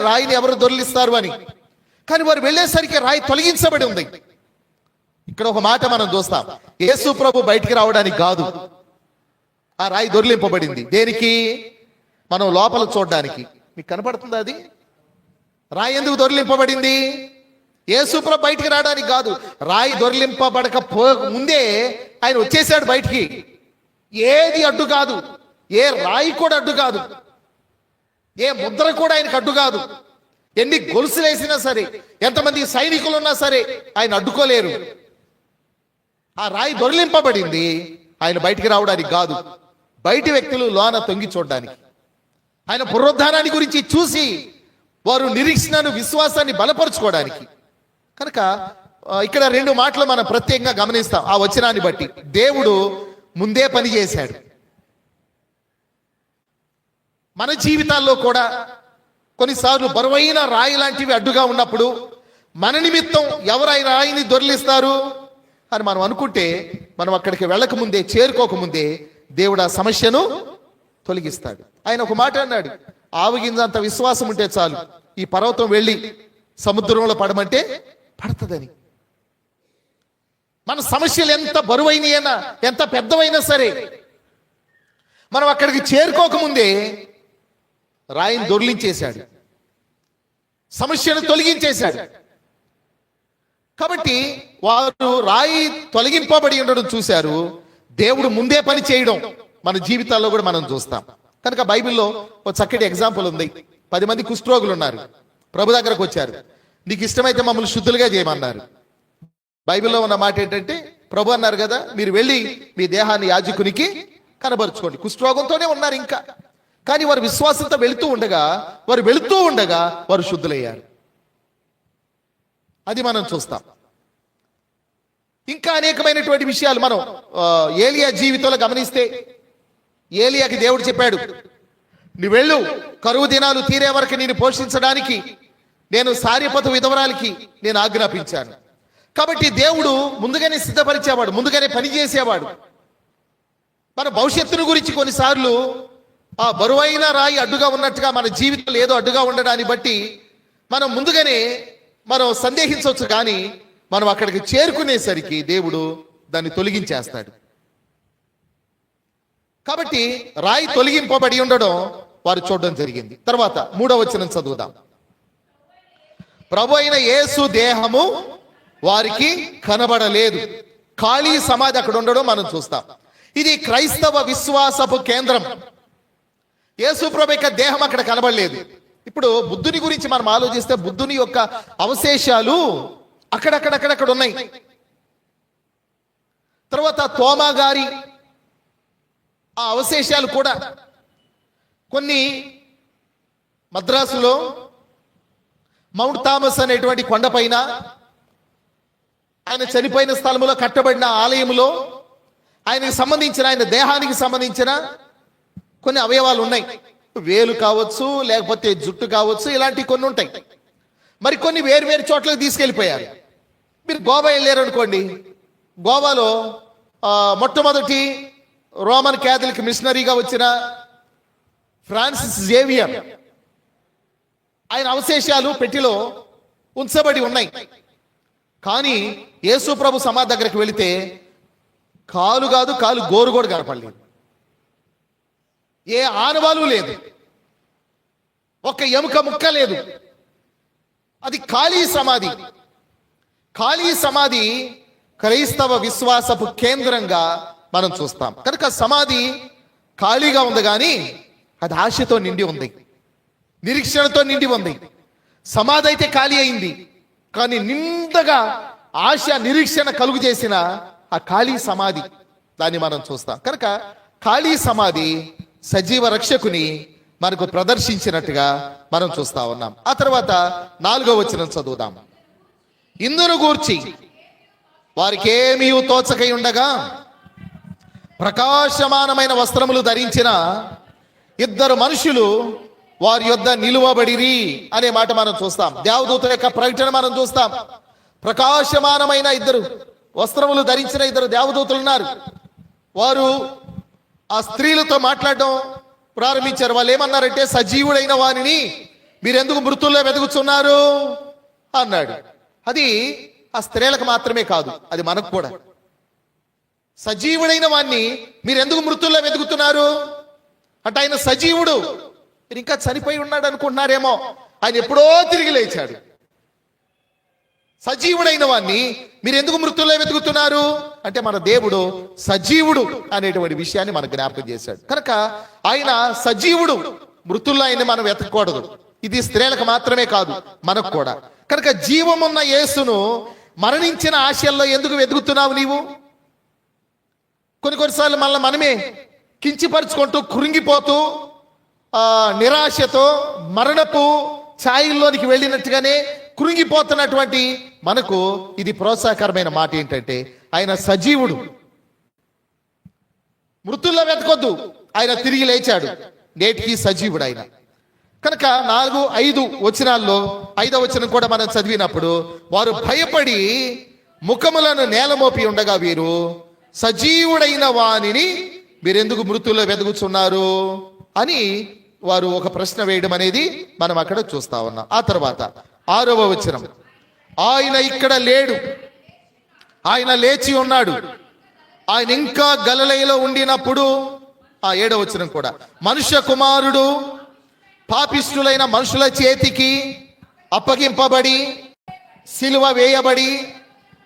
రాయిని ఎవరు దొరిలిస్తారు అని. కానీ వారు వెళ్ళేసరికి రాయి తొలగించబడి ఉంది. ఇక్కడ ఒక మాట మనం చూస్తాం. యేసు ప్రభు బయటికి రావడానికి కాదు, ఆ రాయి దొరిలింపబడింది. దేనికి? మనం లోపల చూడడానికి. మీకు కనపడుతుందా అది? రాయి ఎందుకు దొరిలింపబడింది? యేసు ప్రభు బయటికి రావడానికి కాదు. రాయి దొరిలింపబడక ముందే ఆయన వచ్చేసాడు బయటికి. ఏది అడ్డు కాదు, ఏ రాయి కూడా అడ్డు కాదు, ఏ ముద్ర కూడా ఆయనకు అడ్డు కాదు. ఎన్ని గొలుసులు వేసినా సరే, ఎంతమంది సైనికులు ఉన్నా సరే ఆయన అడ్డుకోలేరు. ఆ రాయి దొరిలింపబడింది ఆయన బయటికి రావడానికి కాదు, బయటి వ్యక్తులు లోన తొంగి చూడడానికి. ఆయన పునరుద్ధానాన్ని గురించి చూసి వారు నిరీక్షణను విశ్వాసాన్ని బలపరుచుకోవడానికి. కనుక ఇక్కడ రెండు మాటలు మనం ప్రత్యేకంగా గమనిస్తాం. ఆ వచనాన్ని బట్టి దేవుడు ముందే పని చేశాడు. మన జీవితాల్లో కూడా కొన్నిసార్లు బరువైన రాయి లాంటివి అడ్డుగా ఉన్నప్పుడు మన నిమిత్తం ఎవరైనా రాయిని దొరిలిస్తారు అని మనం అనుకుంటే, మనం అక్కడికి వెళ్ళకముందే, చేరుకోకముందే దేవుడు ఆ సమస్యను తొలగిస్తాడు. ఆయన ఒక మాట అన్నాడు, ఆవగింజంత విశ్వాసం ఉంటే చాలు ఈ పర్వతం వెళ్ళి సముద్రంలో పడమంటే పడుతుందని. మన సమస్యలు ఎంత బరువైనైనా ఎంత పెద్దవైనా సరే మనం అక్కడికి చేరుకోకముందే రాయిని దొర్లించేశాడు, సమస్యను తొలగించేశాడు. కాబట్టి వారు రాయి తొలగింపబడి ఉండడం చూశారు. దేవుడు ముందే పని చేయడం మన జీవితాల్లో కూడా మనం చూస్తాం. కనుక బైబిల్లో ఒక చక్కటి ఎగ్జాంపుల్ ఉంది. 10 మంది కుష్ఠరోగులు ఉన్నారు. ప్రభు దగ్గరకు వచ్చారు. నీకు ఇష్టమైతే మమ్మల్ని శుద్ధులుగా చేయమన్నారు. బైబిల్లో ఉన్న మాట ఏంటంటే, ప్రభు అన్నారు కదా, మీరు వెళ్ళి మీ దేహాన్ని యాజకునికి కనబరుచుకోండి. కుష్ఠరోగంతోనే ఉన్నారు ఇంకా, కానీ వారు విశ్వాసంతో వెళుతూ ఉండగా వారు శుద్ధులయ్యారు. అది మనం చూస్తాం. ఇంకా అనేకమైనటువంటి విషయాలు మనం ఏలియా జీవితంలో గమనిస్తే, ఏలియాకి దేవుడు చెప్పాడు, నువ్వు వెళ్ళు, కరువు దినాలు తీరే వరకు నేను పోషించడానికి నేను సారీపతు విధవరాలకి నేను ఆజ్ఞాపించాను. కాబట్టి దేవుడు ముందుగానే సిద్ధపరిచేవాడు, ముందుగానే పనిచేసేవాడు. మన భవిష్యత్తును గురించి కొన్నిసార్లు ఆ బరువైన రాయి అడ్డుగా ఉన్నట్టుగా మన జీవితంలో ఏదో అడ్డుగా ఉండడాన్ని బట్టి మనం ముందుగానే మనం సందేహించవచ్చు. కానీ మనం అక్కడికి చేరుకునేసరికి దేవుడు దాన్ని తొలగించేస్తాడు. కాబట్టి రాయి తొలగింపబడి ఉండడం వారు చూడడం జరిగింది. తర్వాత 3వ వచనం చదువుదాం. ప్రభు అయిన యేసు దేహము వారికి కనబడలేదు. ఖాళీ సమాధి అక్కడ ఉండడం మనం చూస్తాం. ఇది క్రైస్తవ విశ్వాసపు కేంద్రం. యేసు ప్రభు యొక్క దేహం అక్కడ కనబడలేదు. ఇప్పుడు బుద్ధుని గురించి మనం ఆలోచిస్తే బుద్ధుని యొక్క అవశేషాలు అక్కడక్కడ ఉన్నాయి. తర్వాత తోమా గారి ఆ అవశేషాలు కూడా కొన్ని మద్రాసులో మౌంట్ థామస్ అనేటువంటి కొండపైన ఆయన చనిపోయిన స్థలంలో కట్టబడిన ఆలయంలో ఆయనకి సంబంధించిన, ఆయన దేహానికి సంబంధించిన కొన్ని అవయవాలు ఉన్నాయి. వేలు కావచ్చు, లేకపోతే జుట్టు కావచ్చు, ఇలాంటివి కొన్ని ఉంటాయి. మరి కొన్ని వేరు చోట్లకి తీసుకెళ్ళిపోయారు. మీరు గోవా వెళ్ళారు అనుకోండి, గోవాలో మొట్టమొదటి రోమన్ క్యాథలిక్ మిషనరీగా వచ్చిన ఫ్రాన్సిస్ జేవియర్, ఆయన అవశేషాలు పెట్టిలో ఉంచబడి ఉన్నాయి. కానీ యేసు ప్రభు సమాధి దగ్గరికి వెళితే కాలు గోరు కూడా కనపడలేదు. ఏ ఆనవాలు లేదు, ఒక ఎముక ముక్క లేదు. అది ఖాళీ సమాధి. ఖాళీ సమాధి క్రైస్తవ విశ్వాసపు కేంద్రంగా మనం చూస్తాం. కనుక సమాధి ఖాళీగా ఉంది, కానీ అది ఆశతో నిండి ఉంది, నిరీక్షణతో నిండి ఉంది. సమాధి అయితే ఖాళీ అయింది, కానీ నిండగా ఆశ నిరీక్షణ కలుగు చేసిన ఆ ఖాళీ సమాధి, దాన్ని మనం చూస్తాం. కనుక ఖాళీ సమాధి సజీవ రక్షకుని మనకు ప్రదర్శించినట్టుగా మనం చూస్తా ఉన్నాం. ఆ తర్వాత 4వ వచనం చదువుదాం. ఇందును గూర్చి వారికి ఏమీ తోచకై ఉండగా ప్రకాశమానమైన వస్త్రములు ధరించిన 2 మనుషులు వారి యొద్ద నిలువబడిరి అనే మాట మనం చూస్తాం. దేవదూతుల యొక్క ప్రకటన మనం చూస్తాం. ప్రకాశమానమైన 2 వస్త్రములు ధరించిన 2 దేవదూతలు ఉన్నారు. వారు ఆ స్త్రీలతో మాట్లాడడం ప్రారంభించారు. వాళ్ళు ఏమన్నారంటే, సజీవుడైన వానిని మీరెందుకు మృతుల్లో వెతుకుతున్నారు అన్నాడు. అది ఆ స్త్రీలకు మాత్రమే కాదు, అది మనకు కూడా. సజీవుడైన వాణ్ణి మీరెందుకు మృతుల్లో వెతుకుతున్నారు అంటే, ఆయన సజీవుడు. మీరు ఇంకా చనిపోయి ఉన్నాడు అనుకుంటున్నారేమో, ఆయన ఎప్పుడో తిరిగి లేచాడు. సజీవుడైన వాణ్ణి మీరు ఎందుకు మృతుల్లో వెతుకుతున్నారు అంటే, మన దేవుడు సజీవుడు అనేటువంటి విషయాన్ని మనకు జ్ఞాపకం చేశాడు. కనుక ఆయన సజీవుడు, మృతుల్లో ఆయన్ని మనం వెతకూడదు. ఇది స్త్రీలకు మాత్రమే కాదు, మనకు కూడా. కనుక జీవమున్న యేసును మరణించిన ఆశల్లో ఎందుకు వెతుకుతున్నావు నీవు? కొన్నిసార్లు మనమే కించిపరుచుకుంటూ, కృంగిపోతూ, నిరాశతో మరణపు ఛాయల్లోనికి వెళ్ళినట్టుగానే కృంగిపోతున్నటువంటి మనకు ఇది ప్రోత్సాహకరమైన మాట ఏంటంటే, ఆయన సజీవుడు. మృతుల్లో వెతకొద్దు, ఆయన తిరిగి లేచాడు, నేటికి సజీవుడు ఆయన. కనుక 4, 5 వచనాల్లో 5వ వచనం కూడా మనం చదివినప్పుడు, వారు భయపడి ముఖములను నేలమోపి ఉండగా వీరు సజీవుడైన వానిని మీరెందుకు మృతుల్లో వెతుకుతున్నారు అని వారు ఒక ప్రశ్న వేయడం అనేది మనం అక్కడ చూస్తా ఉన్నాం. ఆ తర్వాత 6వ వచనం, ఆయన ఇక్కడ లేడు, ఆయన లేచి ఉన్నాడు, ఆయన ఇంకా గలిలయలో ఉండినప్పుడు. ఆ 7వ వచనం కూడా, మనుష్య కుమారుడు పాపిష్టులైన మనుషుల చేతికి అప్పగింపబడి సిలువ వేయబడి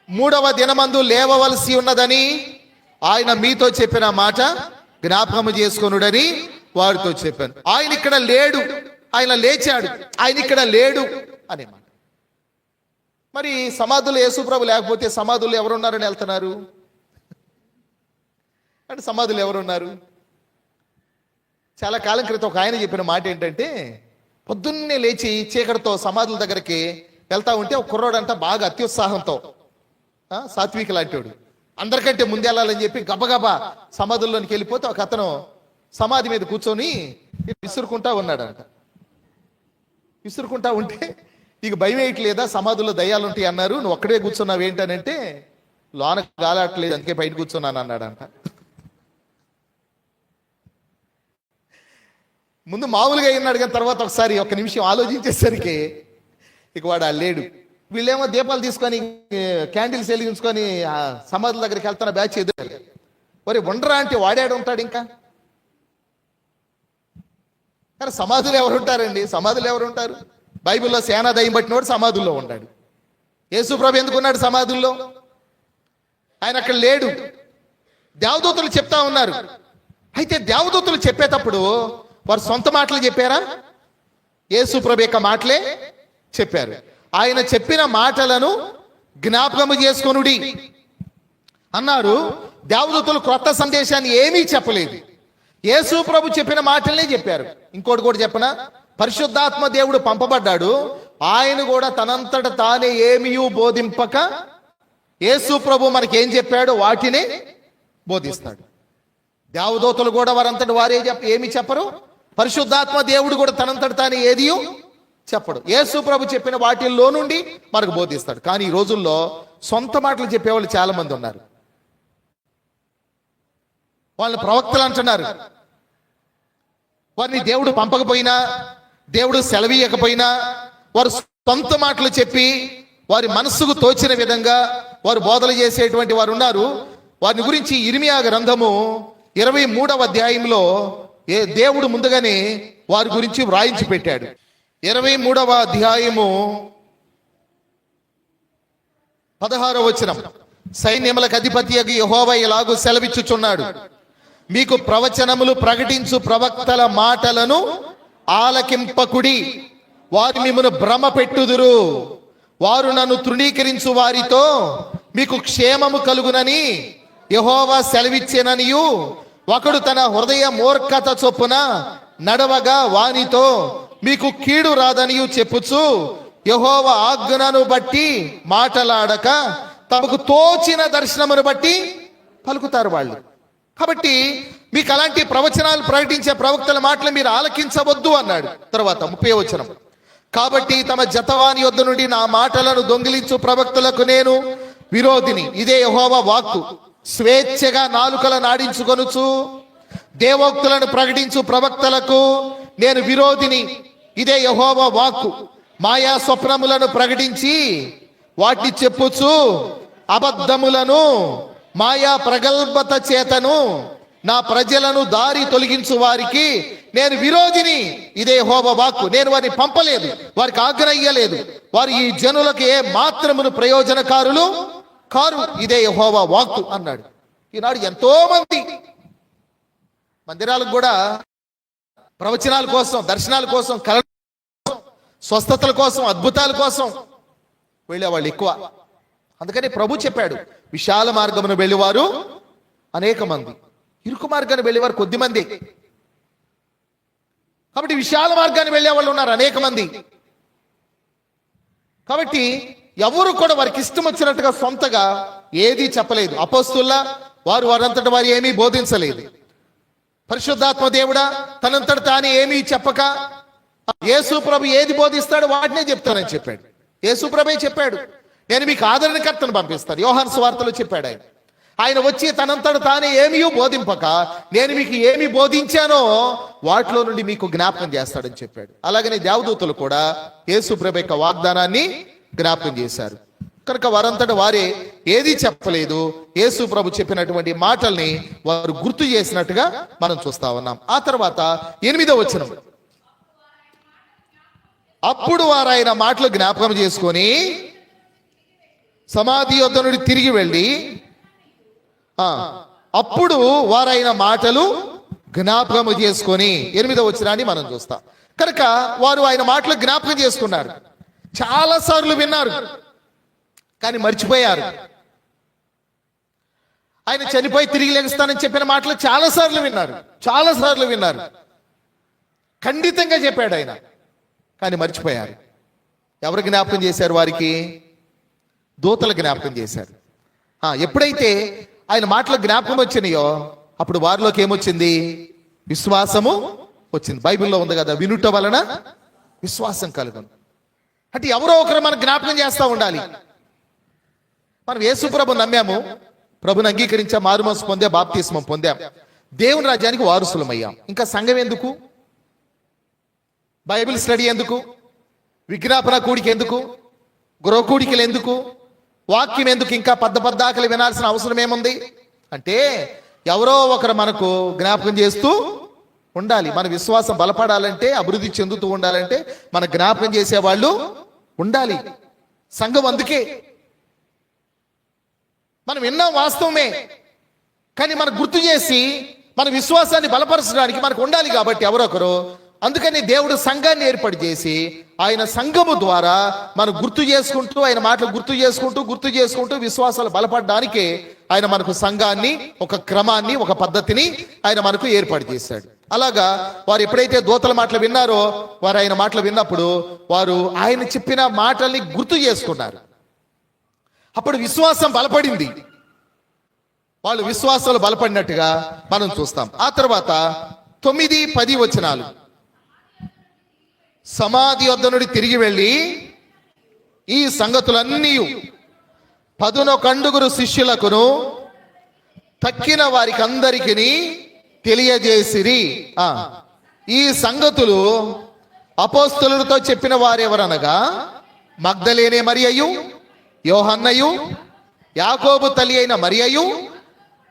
3వ దినమందు లేవవలసి ఉన్నదని ఆయన మీతో చెప్పిన మాట జ్ఞాపకము చేసుకొనుడని వారితో చెప్పాను. ఆయన ఇక్కడ లేడు, ఆయన లేచాడు, ఆయన ఇక్కడ లేడు అనే మాట. మరి సమాధులు యేసుప్రభు లేకపోతే సమాధులు ఎవరున్నారని వెళ్తున్నారు అంటే, సమాధులు ఎవరున్నారు? చాలా కాలం క్రితం ఒక ఆయన చెప్పిన మాట ఏంటంటే, పొద్దున్నే లేచి చీకటితో సమాధుల దగ్గరికి వెళ్తా ఉంటే ఒక కుర్రోడంట బాగా అత్యుత్సాహంతో, సాత్విక లాంటివాడు, అందరికంటే ముందు వెళ్ళాలని చెప్పి గబగబా సమాధుల్లోనికి వెళ్ళిపోతే ఒక అతను సమాధి మీద కూర్చొని విసురుకుంటా ఉన్నాడంట. విసురుకుంటా ఉంటే, నీకు భయం వేయట్లేదా, సమాధుల్లో దయ్యాలు ఉంటాయి అన్నారు, నువ్వు ఒక్కడే కూర్చున్నావు ఏంటనంటే, లోన గాలట్లేదు అందుకే బయట కూర్చున్నాను అన్నాడంట. ముందు మామూలుగా అయినాడు, కానీ తర్వాత ఒకసారి 1 నిమిషం ఆలోచించేసరికి ఇక వాడు లేడు. వీళ్ళేమో దీపాలు తీసుకొని క్యాండిల్స్ వెలిగించుకొని సమాధుల దగ్గరికి వెళ్తున్న బ్యాచ్ ఎదురు. మరి ఉండరా అంటే వాడాడు ఉంటాడు ఇంకా. కానీ సమాధులు ఎవరు ఉంటారండి? సమాధులు ఎవరు ఉంటారు? బైబిల్లో సేనా దయ్యం పట్టినవాడు సమాధుల్లో ఉన్నాడు. యేసుప్రభు ఎందుకున్నాడు సమాధుల్లో? ఆయన అక్కడ లేడు. దేవదూతలు చెప్తా ఉన్నారు. అయితే దేవదూతలు చెప్పేటప్పుడు వారు సొంత మాటలు చెప్పారా? యేసుప్రభు యొక్క మాటలే చెప్పారు. ఆయన చెప్పిన మాటలను జ్ఞాపకము చేసుకొనుడి అన్నారు. దేవదూతలు క్రొత్త సందేశాన్ని ఏమీ చెప్పలేదు, యేసుప్రభు చెప్పిన మాటలనే చెప్పారు. ఇంకోటి కూడా చెప్పనా, పరిశుద్ధాత్మ దేవుడు పంపబడ్డాడు, ఆయన కూడా తనంతట తానే ఏమీ బోధింపక యేసుప్రభు మనకి ఏం చెప్పాడు వాటినే బోధిస్తాడు. దేవదూతలు కూడా వారంతటి వారే ఏమి చెప్పరు, పరిశుద్ధాత్మ దేవుడు కూడా తనంతట తానే ఏది చెప్పడు. యేసుప్రభు చెప్పిన వాటిల్లో నుండి మనకు బోధిస్తాడు. కానీ ఈ రోజుల్లో సొంత మాటలు చెప్పేవాళ్ళు చాలా మంది ఉన్నారు. వాళ్ళని ప్రవక్తలు అంటున్నారు. వారిని దేవుడు పంపకపోయినా, దేవుడు సెలవీయకపోయినా, వారు సొంత మాటలు చెప్పి వారి మనస్సుకు తోచిన విధంగా వారు బోధలు చేసేటువంటి వారు ఉన్నారు. వారిని గురించి ఇర్మియా గ్రంథము 23వ అధ్యాయంలో దేవుడు ముందుగానే వారి గురించి వ్రాయించి పెట్టాడు. 23వ అధ్యాయము 16వ వచనం, సైన్యములకు అధిపతి యెహోవా ఇలాగు సెలవిచ్చుచున్నాడు, మీకు ప్రవచనములు ప్రకటించు ప్రవక్తల మాటలను ఆలకింపకుడి, వారు మిమ్మను భ్రమ పెట్టుదురు. వారు నన్ను తృణీకరించు వారితో మీకు క్షేమము కలుగునని యెహోవా సెలవిచ్చెననియు, ఒకడు తన హృదయ మూర్ఖత చొప్పున నడవగా వానితో మీకు కీడు రాదనియు చెప్పుచు యెహోవా ఆజ్ఞను బట్టి మాటలాడక తమకు తోచిన దర్శనమును బట్టి పలుకుతారు వాళ్ళు. కాబట్టి మీకు అలాంటి ప్రవచనాలు ప్రకటించే ప్రవక్తల మాటలు మీరు ఆలకించవద్దు అన్నాడు. తర్వాత 30వ వచనం, కాబట్టి తమ జతవాని యొద్ద నుండి నా మాటలను దొంగిలించు ప్రవక్తలకు నేను విరోధిని, ఇదే యెహోవా వాక్కు. స్వేచ్ఛగా నాలుకల నాడించుకొనుచు దేవోక్తులను ప్రకటించు ప్రవక్తలకు నేను విరోధిని, ఇదే యెహోవా వాక్కు. మాయా స్వప్నములను ప్రకటించి వాటిని చెప్పుచు అబద్ధములను మాయా ప్రగల్భత చేతను నా ప్రజలను దారి తొలగించు వారికి నేను విరోధిని, ఇదే యెహోవా వాక్కు. నేను వారిని పంపలేదు, వారికి ఆజ్ఞ ఇయ్యలేదు, వారు ఈ జనులకు ఏ మాత్రమును ప్రయోజనకారులు కారు, ఇదే యెహోవా వాక్కు అన్నాడు. ఈనాడు ఎంతో మంది మందిరాలకు కూడా ప్రవచనాల కోసం, దర్శనాల కోసం, కళల కోసం, స్వస్థతల కోసం, అద్భుతాల కోసం వెళ్ళేవాళ్ళు ఎక్కువ. అందుకని ప్రభు చెప్పాడు, విశాల మార్గమును వెళ్ళేవారు అనేక మంది, ఇరుకు మార్గాన్ని వెళ్ళేవారు కొద్ది మంది. కాబట్టి విశాల మార్గాన్ని వెళ్ళే వాళ్ళు ఉన్నారు అనేక మంది. కాబట్టి ఎవరు కూడా వారికి ఇష్టం వచ్చినట్టుగా సొంతగా ఏది చెప్పలేదు. అపోస్తుల్లా వారంతటి వారు ఏమీ బోధించలేదు. పరిశుద్ధాత్మ దేవుడా తనంతట తాను ఏమీ చెప్పక యేసు ప్రభు ఏది బోధిస్తాడో వాటినే చెప్తానని చెప్పాడు. యేసు ప్రభే చెప్పాడు, నేను మీకు ఆదరణకర్తను పంపిస్తాను. యోహాను సువార్తలో చెప్పాడు ఆయన వచ్చి తనంతట తానే ఏమీ బోధింపక నేను మీకు ఏమి బోధించానో వాటిలో నుండి మీకు జ్ఞాపకం చేస్తాడని చెప్పాడు. అలాగనే దేవదూతలు కూడా యేసు ప్రభు యొక్క వాగ్దానాన్ని జ్ఞాపకం చేశారు. కనుక వారంతట వారే ఏది చెప్పలేదు, యేసు ప్రభు చెప్పినటువంటి మాటల్ని వారు గుర్తు చేసినట్టుగా మనం చూస్తా ఉన్నాం. ఆ తర్వాత 8వ వచనం, అప్పుడు వారు ఆయన మాటలు జ్ఞాపకం చేసుకొని సమాధి యొద్ద నుండి తిరిగి వెళ్ళి, అప్పుడు వారైన మాటలు జ్ఞాపకం చేసుకొని 8వ వచనాన్ని మనం చూస్తాం. కనుక వారు ఆయన మాటలు జ్ఞాపకం చేసుకున్నారు. చాలా సార్లు విన్నారు కానీ మర్చిపోయారు. ఆయన చనిపోయి తిరిగి లెగుస్తానని చెప్పిన మాటలు చాలా సార్లు విన్నారు. ఖండితంగా చెప్పాడు ఆయన, కానీ మర్చిపోయారు. ఎవరు జ్ఞాపకం చేశారు? వారికి దూతలు జ్ఞాపకం చేశారు. ఎప్పుడైతే ఆయన మాటలు జ్ఞాపకం వచ్చినాయో అప్పుడు వారిలోకి ఏమొచ్చింది? విశ్వాసము వచ్చింది. బైబిల్లో ఉంది కదా, వినుట వలన విశ్వాసం కలుగును. అంటే ఎవరో ఒకరు మనకు జ్ఞాపకం చేస్తూ ఉండాలి. మనం యేసు ప్రభుని నమ్మాము, ప్రభుని అంగీకరించాం, మారుమనసు పొందాం, బాప్తిస్మం పొందాం, దేవుని రాజ్యానికి వారసులమయ్యాం. ఇంకా సంఘం ఎందుకు? బైబిల్ స్టడీ ఎందుకు? విజ్ఞాపన కూడిక ఎందుకు? గృహ కూడికలు ఎందుకు? వాక్యం ఎందుకు? ఇంకా పద్దాకలు వినాల్సిన అవసరం ఏముంది? అంటే ఎవరో ఒకరు మనకు జ్ఞాపకం చేస్తూ ఉండాలి. మన విశ్వాసం బలపడాలంటే, అభివృద్ధి చెందుతూ ఉండాలంటే మన జ్ఞాపకం చేసేవాళ్ళు ఉండాలి. సంఘం అందుకే మనం విన్నాం వాస్తవమే, కానీ మనకు గుర్తు చేసి మన విశ్వాసాన్ని బలపరచడానికి మనకు ఉండాలి కాబట్టి ఎవరొకరు. అందుకని దేవుడు సంఘాన్ని ఏర్పాటు చేసి ఆయన సంఘము ద్వారా మనం గుర్తు చేసుకుంటూ, ఆయన మాటలు గుర్తు చేసుకుంటూ విశ్వాసాలు బలపడడానికే ఆయన మనకు సంఘాన్ని, ఒక క్రమాన్ని, ఒక పద్ధతిని ఆయన మనకు ఏర్పాటు చేశాడు. అలాగా వారు ఎప్పుడైతే దూతల మాటలు విన్నారో వారు ఆయన మాటలు విన్నప్పుడు వారు ఆయన చెప్పిన మాటల్ని గుర్తు చేసుకున్నారు. అప్పుడు విశ్వాసం బలపడింది. వాళ్ళు విశ్వాసాలు బలపడినట్టుగా మనం చూస్తాం. ఆ తర్వాత 9, 10 వచనాలు, సమాధి వద్ద నుండి తిరిగి వెళ్ళి ఈ సంగతులన్నీ 11 శిష్యులకును తక్కిన వారికి అందరికీ తెలియజేసిరి. ఈ సంగతులు అపోస్తలులతో చెప్పిన వారెవరనగా మగ్దలేనే మరియయు, యోహన్నయు, యాకోబు తల్లి అయిన మరియయు,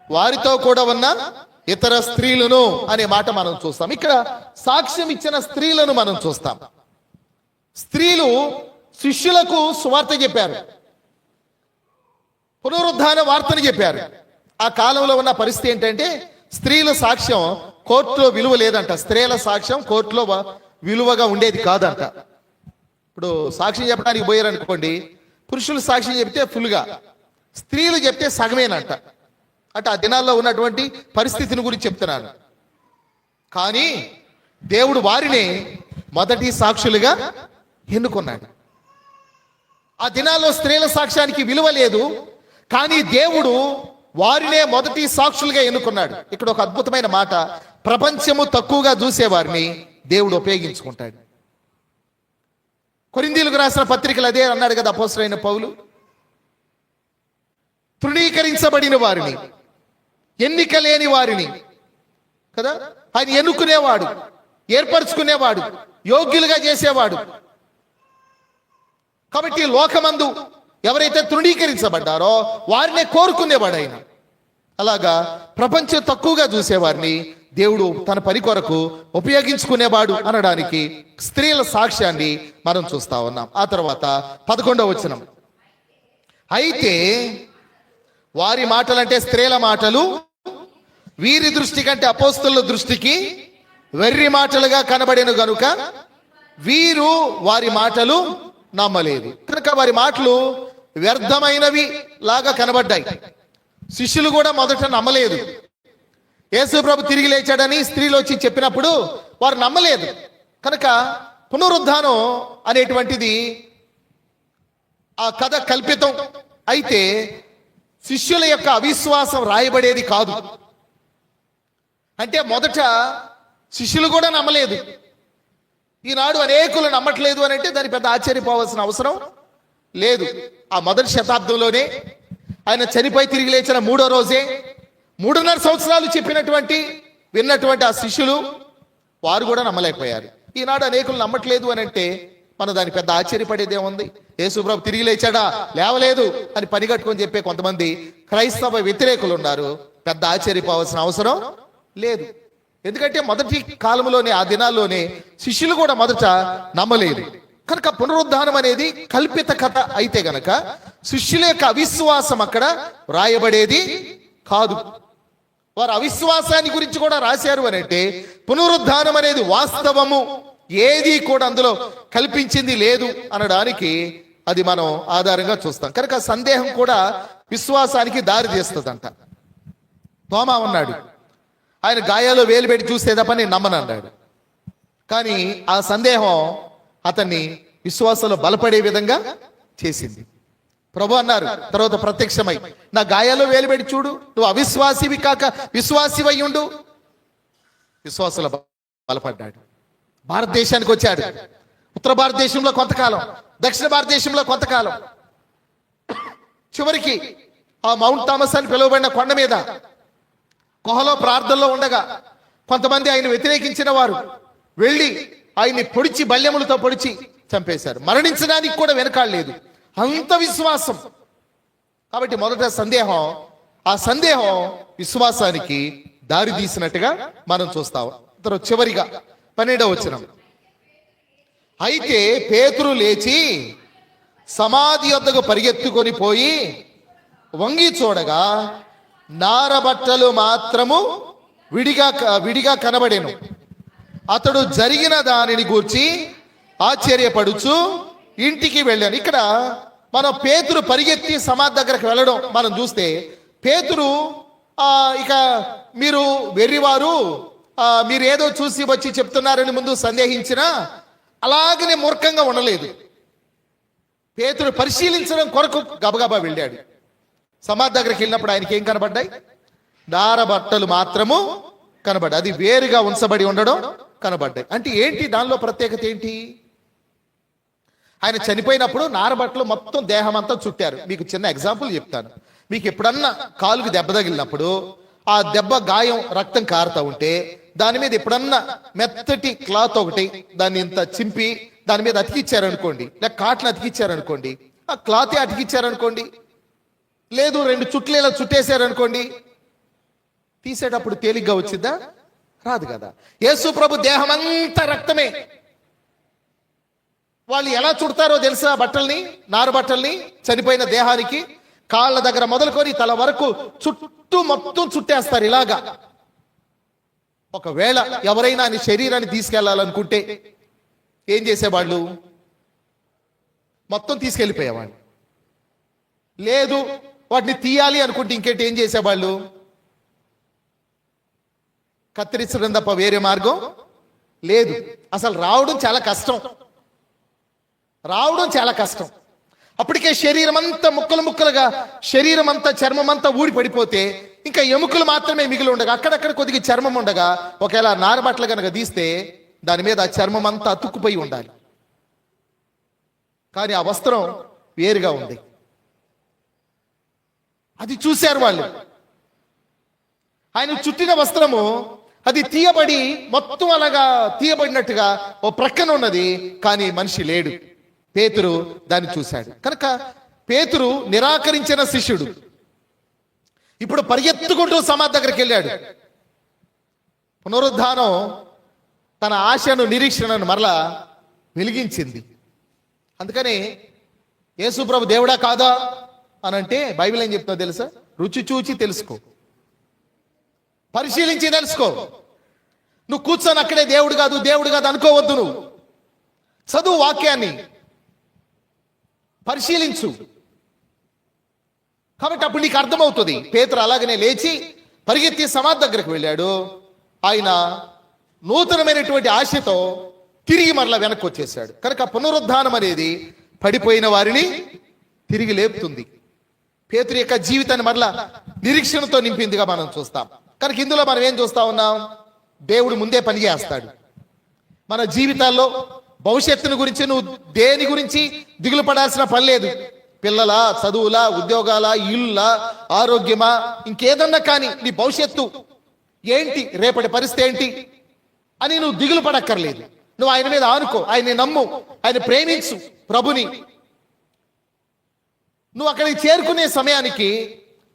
వారితో కూడా ఉన్న ఇతర స్త్రీలను అనే మాట మనం చూస్తాం. ఇక్కడ సాక్ష్యం ఇచ్చిన స్త్రీలను మనం చూస్తాం. స్త్రీలు శిష్యులకు సువార్త చెప్పారు, పునరుద్ధాన వార్తను చెప్పారు. ఆ కాలంలో ఉన్న పరిస్థితి ఏంటంటే స్త్రీల సాక్ష్యం కోర్టులో విలువ లేదంట. స్త్రీల సాక్ష్యం కోర్టులో విలువగా ఉండేది కాదంట. ఇప్పుడు సాక్ష్యం చెప్పడానికి పోయారనుకోండి, పురుషులు సాక్ష్యం చెప్తే ఫుల్గా, స్త్రీలు చెప్తే సగమేనంట. అంటే ఆ దినాల్లో ఉన్నటువంటి పరిస్థితిని గురించి చెప్తున్నాను. కానీ దేవుడు వారిని మొదటి సాక్షులుగా ఎన్నుకున్నాడు. ఆ దినాల్లో స్త్రీల సాక్ష్యానికి విలువ లేదు, కానీ దేవుడు వారినే మొదటి సాక్షులుగా ఎన్నుకున్నాడు. ఇక్కడ ఒక అద్భుతమైన మాట, ప్రపంచము తక్కువగా చూసేవారిని దేవుడు ఉపయోగించుకుంటాడు. కొరింథీయులకు రాసిన పత్రికలు అదే అన్నాడు కదా అపోస్తలుడైన పౌలు. తృణీకరించబడిన వారిని, ఎన్నిక లేని వారిని కదా ఆయన ఎన్నుకునేవాడు, ఏర్పరచుకునేవాడు, యోగ్యులుగా చేసేవాడు. కాబట్టి లోకమందు ఎవరైతే తృణీకరించబడ్డారో వారినే కోరుకునేవాడు ఆయన. అలాగా ప్రపంచం తక్కువగా చూసేవారిని దేవుడు తన పని కొరకు ఉపయోగించుకునేవాడు అనడానికి స్త్రీల సాక్ష్యాన్ని మనం చూస్తా ఉన్నాం. ఆ తర్వాత 11వ వచనం, అయితే వారి మాటలంటే స్త్రీల మాటలు వీరి దృష్టి కంటే అపోస్తలుల దృష్టికి వెర్రి మాటలుగా కనబడెను గనుక వీరు వారి మాటలు నమ్మలేదు. కనుక వారి మాటలు వ్యర్థమైనవి లాగా కనబడ్డాయి. శిష్యులు కూడా మొదట నమ్మలేదు. యేసు ప్రభు తిరిగి లేచాడని స్త్రీలు వచ్చి చెప్పినప్పుడు వారు నమ్మలేదు. కనుక పునరుద్ధానం అనేటువంటిది ఆ కథ కల్పితం. అయితే శిష్యుల యొక్క అవిశ్వాసం రాయబడేది కాదు. అంటే మొదట శిష్యులు కూడా నమ్మలేదు. ఈనాడు అనేకులు నమ్మట్లేదు అని అంటే దాని పెద్ద ఆశ్చర్యపోవాల్సిన అవసరం లేదు. ఆ మొదటి శతాబ్దంలోనే ఆయన చనిపోయి తిరిగి లేచిన 3వ రోజే 3.5 సంవత్సరాలు చెప్పినటువంటి విన్నటువంటి ఆ శిష్యులు వారు కూడా నమ్మలేకపోయారు. ఈనాడు అనేకులు నమ్మట్లేదు అని అంటే మనం దాని పెద్ద ఆశ్చర్యపడేదేముంది? యేసు ప్రభు తిరిగి లేచాడా, లేవలేదు అని పనిగట్టుకొని చెప్పే కొంతమంది క్రైస్తవ వ్యతిరేకులు ఉన్నారు. పెద్ద ఆశ్చర్యపోవాల్సిన అవసరం లేదు. ఎందుకంటే మొదటి కాలంలోనే ఆ దినాల్లోనే శిష్యులు కూడా మొదట నమ్మలేదు. కనుక పునరుద్ధానం అనేది కల్పిత కథ అయితే గనక శిష్యుల యొక్క అవిశ్వాసం అక్కడ రాయబడేది కాదు. వారు అవిశ్వాసాన్ని గురించి కూడా రాశారు అని అంటే పునరుద్ధానం అనేది వాస్తవము, ఏది కూడా అందులో కల్పించింది లేదు అనడానికి అది మనం ఆధారంగా చూస్తాం. కనుక సందేహం కూడా విశ్వాసానికి దారి తీస్తుందంట. తోమా ఉన్నాడు, ఆయన గాయాలో వేలు పెట్టి చూస్తే తప్ప నేను నమ్మనన్నాడు. కానీ ఆ సందేహం అతన్ని విశ్వాసంలో బలపడే విధంగా చేసింది. ప్రభు అన్నారు తర్వాత ప్రత్యక్షమై, నా గాయాలో వేలు పెట్టి చూడు, నువ్వు అవిశ్వాసివి కాక విశ్వాసివై ఉండు. విశ్వాసంలో బలపడ్డాడు. భారతదేశానికి వచ్చాడు. ఉత్తర భారతదేశంలో కొంతకాలం, దక్షిణ భారతదేశంలో కొంతకాలం, చివరికి ఆ మౌంట్ థామస్ అని పిలువబడిన కొండ మీద గుహలో ప్రార్థనలో ఉండగా కొంతమంది ఆయన వ్యతిరేకించిన వారు వెళ్ళి ఆయన్ని పొడిచి, బల్యములతో పొడిచి చంపేశారు. మరణించడానికి కూడా వెనకాడలేదు, అంత విశ్వాసం. కాబట్టి మొదట సందేహం, ఆ సందేహం విశ్వాసానికి దారి తీసినట్టుగా మనం చూస్తాం. తర్వాత చివరిగా 12వ వచనం, అయితే పేతురు లేచి సమాధి వద్దకు పరిగెత్తుకొని పోయి వంగి చూడగా నారబట్టలు మాత్రము విడిగా కనబడెను. అతడు జరిగిన దానిని గూర్చి ఆశ్చర్యపడుచు ఇంటికి వెళ్ళాను. ఇక్కడ మనం పేతురు పరిగెత్తి సమాధి దగ్గరకు వెళ్ళడం మనం చూస్తే, పేతురు ఇక మీరు వెర్రివారు, మీరు ఏదో చూసి వచ్చి చెప్తున్నారని ముందు సందేహించినా అలాగనే మూర్ఖంగా ఉండలేదు. పేతురు పరిశీలించడం కొరకు గబగబా వెళ్ళాడు. సమాధి దగ్గరికి వెళ్ళినప్పుడు ఆయనకి ఏం కనబడ్డాయి? నారబట్టలు మాత్రము కనబడ్డాయి. అది వేరుగా ఉంచబడి ఉండడం కనబడ్డాయి. అంటే ఏంటి దానిలో ప్రత్యేకత ఏంటి? ఆయన చనిపోయినప్పుడు నారబట్టలు మొత్తం దేహం అంతా చుట్టారు. మీకు చిన్న ఎగ్జాంపుల్ చెప్తాను. మీకు ఎప్పుడన్నా కాలుకి దెబ్బ తగిలినప్పుడు ఆ దెబ్బ గాయం రక్తం కారుతూ ఉంటే దాని మీద ఎప్పుడన్నా మెత్తటి క్లాత్ ఒకటి దాన్ని ఇంత చింపి దాని మీద అతికిచ్చారనుకోండి, లేక కాట్లు అతికిచ్చారనుకోండి, ఆ క్లాతే అతికిచ్చారనుకోండి, లేదు 2 చుట్లు ఇలా చుట్టేశారనుకోండి, తీసేటప్పుడు తేలిగ్గా వచ్చిద్దా? రాదు కదా. యేసు ప్రభు దేహం అంతా రక్తమే. వాళ్ళు ఎలా చుడతారో తెలుసా? బట్టల్ని, నారు బట్టల్ని చనిపోయిన దేహానికి కాళ్ళ దగ్గర మొదలుకొని తల వరకు చుట్టూ మొత్తం చుట్టేస్తారు ఇలాగా. ఒకవేళ ఎవరైనా ఆయన శరీరాన్ని తీసుకెళ్లాలనుకుంటే ఏం చేసేవాళ్ళు? మొత్తం తీసుకెళ్ళిపోయేవాళ్ళు. లేదు వాటిని తీయాలి అనుకుంటే ఇంకేంటి ఏం చేసేవాళ్ళు? కత్తిరించడం తప్ప వేరే మార్గం లేదు. అసలు రావడం చాలా కష్టం. అప్పటికే శరీరం అంతా ముక్కలు ముక్కలుగా, శరీరం అంతా చర్మం అంతా ఊడి పడిపోతే ఇంకా ఎముకలు మాత్రమే మిగిలి ఉండగా, అక్కడక్కడ కొద్దిగా చర్మం ఉండగా, ఒకవేళ నారబట్టలు కనుక తీస్తే దాని మీద ఆ చర్మం అంతా అతుక్కుపోయి ఉండాలి. కానీ ఆ వస్త్రం వేరుగా ఉంది. అది చూశారు వాళ్ళు. ఆయన చుట్టిన వస్త్రము అది తీయబడి మొత్తం అలాగా తీయబడినట్టుగా ఓ ప్రక్కన ఉన్నది, కానీ మనిషి లేడు. పేతురు దాన్ని చూశాడు కనుక పేతురు నిరాకరించిన శిష్యుడు ఇప్పుడు పరిగెత్తుకుంటూ సమాధి దగ్గరికి వెళ్ళాడు. పునరుద్ధానం తన ఆశను, నిరీక్షణను మరలా వెలిగించింది. అందుకని యేసు ప్రభు దేవుడా కాదా అని అంటే బైబిల్ ఏం చెప్తుందో తెలుసా? రుచి చూచి తెలుసుకో, పరిశీలించి తెలుసుకో. నువ్వు కూర్చొని అక్కడే దేవుడు కాదు అనుకోవద్దు. నువ్వు చదువు, వాక్యాన్ని పరిశీలించు. కాబట్టి అప్పుడు నీకు అర్థమవుతుంది. పేతురు అలాగనే లేచి పరిగెత్తి సమాధి దగ్గరకు వెళ్ళాడు. ఆయన నూతనమైనటువంటి ఆశతో తిరిగి మరలా వెనక్కి వచ్చేసాడు. కనుక పునరుద్ధానం అనేది పడిపోయిన వారిని తిరిగి లేపుతుంది. పేతురు యొక్క జీవితాన్ని మరలా నిరీక్షణతో నింపిందిగా మనం చూస్తాం. కనుక ఇందులో మనం ఏం చూస్తా ఉన్నాం? దేవుడు ముందే పని చేస్తాడు. మన జీవితాల్లో భవిష్యత్తును గురించి నువ్వు దేని గురించి దిగులు పడాల్సిన పని లేదు. పిల్లల చదువులా, ఉద్యోగాల, ఇల్లులా, ఆరోగ్యమా, ఇంకేదన్నా కానీ నీ భవిష్యత్తు ఏంటి, రేపటి పరిస్థితి ఏంటి అని నువ్వు దిగులు పడక్కర్లేదు. నువ్వు ఆయన మీద ఆనుకో, ఆయన్ని నమ్ము, ఆయన ప్రేమించు ప్రభుని. నువ్వు అక్కడికి చేరుకునే సమయానికి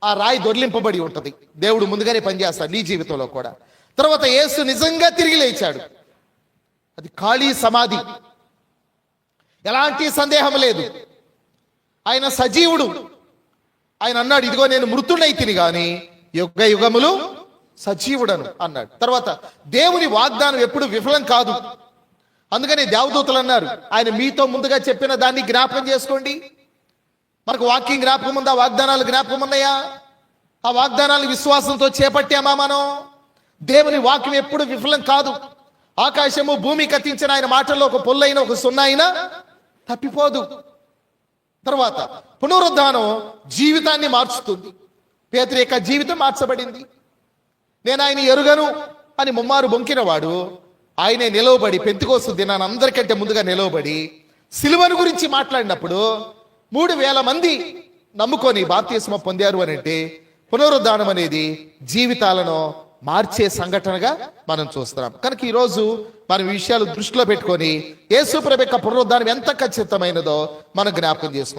ఆ రాయి దొర్లింపబడి ఉంటుంది. దేవుడు ముందుగానే పనిచేస్తాడు నీ జీవితంలో కూడా. తర్వాత యేసు నిజంగా తిరిగి లేచాడు. అది ఖాళీ సమాధి, ఎలాంటి సందేహం లేదు. ఆయన సజీవుడు. ఆయన అన్నాడు, ఇదిగో నేను మృతుడైతిని గాని యుగ యుగములు సజీవుడను అన్నాడు. తర్వాత దేవుని వాగ్దానం ఎప్పుడు విఫలం కాదు. అందుకని దేవదూతలు అన్నారు, ఆయన మీతో ముందుగా చెప్పిన దాన్ని జ్ఞాపకం చేసుకోండి. మనకు వాక్యం జ్ఞాపకం ఉందా? వాగ్దానాలు జ్ఞాపకం ఉన్నాయా? ఆ వాగ్దానాలు విశ్వాసంతో చేపట్టామా మనం? దేవుని వాక్యం ఎప్పుడు విఫలం కాదు. ఆకాశము భూమి కత్తించిన ఆయన మాటల్లో ఒక పొల్లైన, ఒక సున్నైనా తప్పిపోదు. తర్వాత పునరుద్ధానం జీవితాన్ని మార్చుతుంది. పేతురు యొక్క జీవితం మార్చబడింది. నేను ఆయన ఎరుగను అని ముమ్మారు బొంకినవాడు ఆయనే నిలవబడి, పెంతెకోస్తు దినాన అందరికంటే ముందుగా నిలవబడి సిలువను గురించి మాట్లాడినప్పుడు 3,000 మంది నమ్ముకొని బాప్తిస్మం పొందారు అని అంటే పునరుద్ధానం అనేది జీవితాలను మార్చే సంఘటనగా మనం చూస్తున్నాం. కనుక ఈరోజు మనం ఈ విషయాలు దృష్టిలో పెట్టుకొని యేసు ప్రభు యొక్క పునరుద్ధానం ఎంత ఖచ్చితమైనదో మనం జ్ఞాపకం చేసుకుంటాం.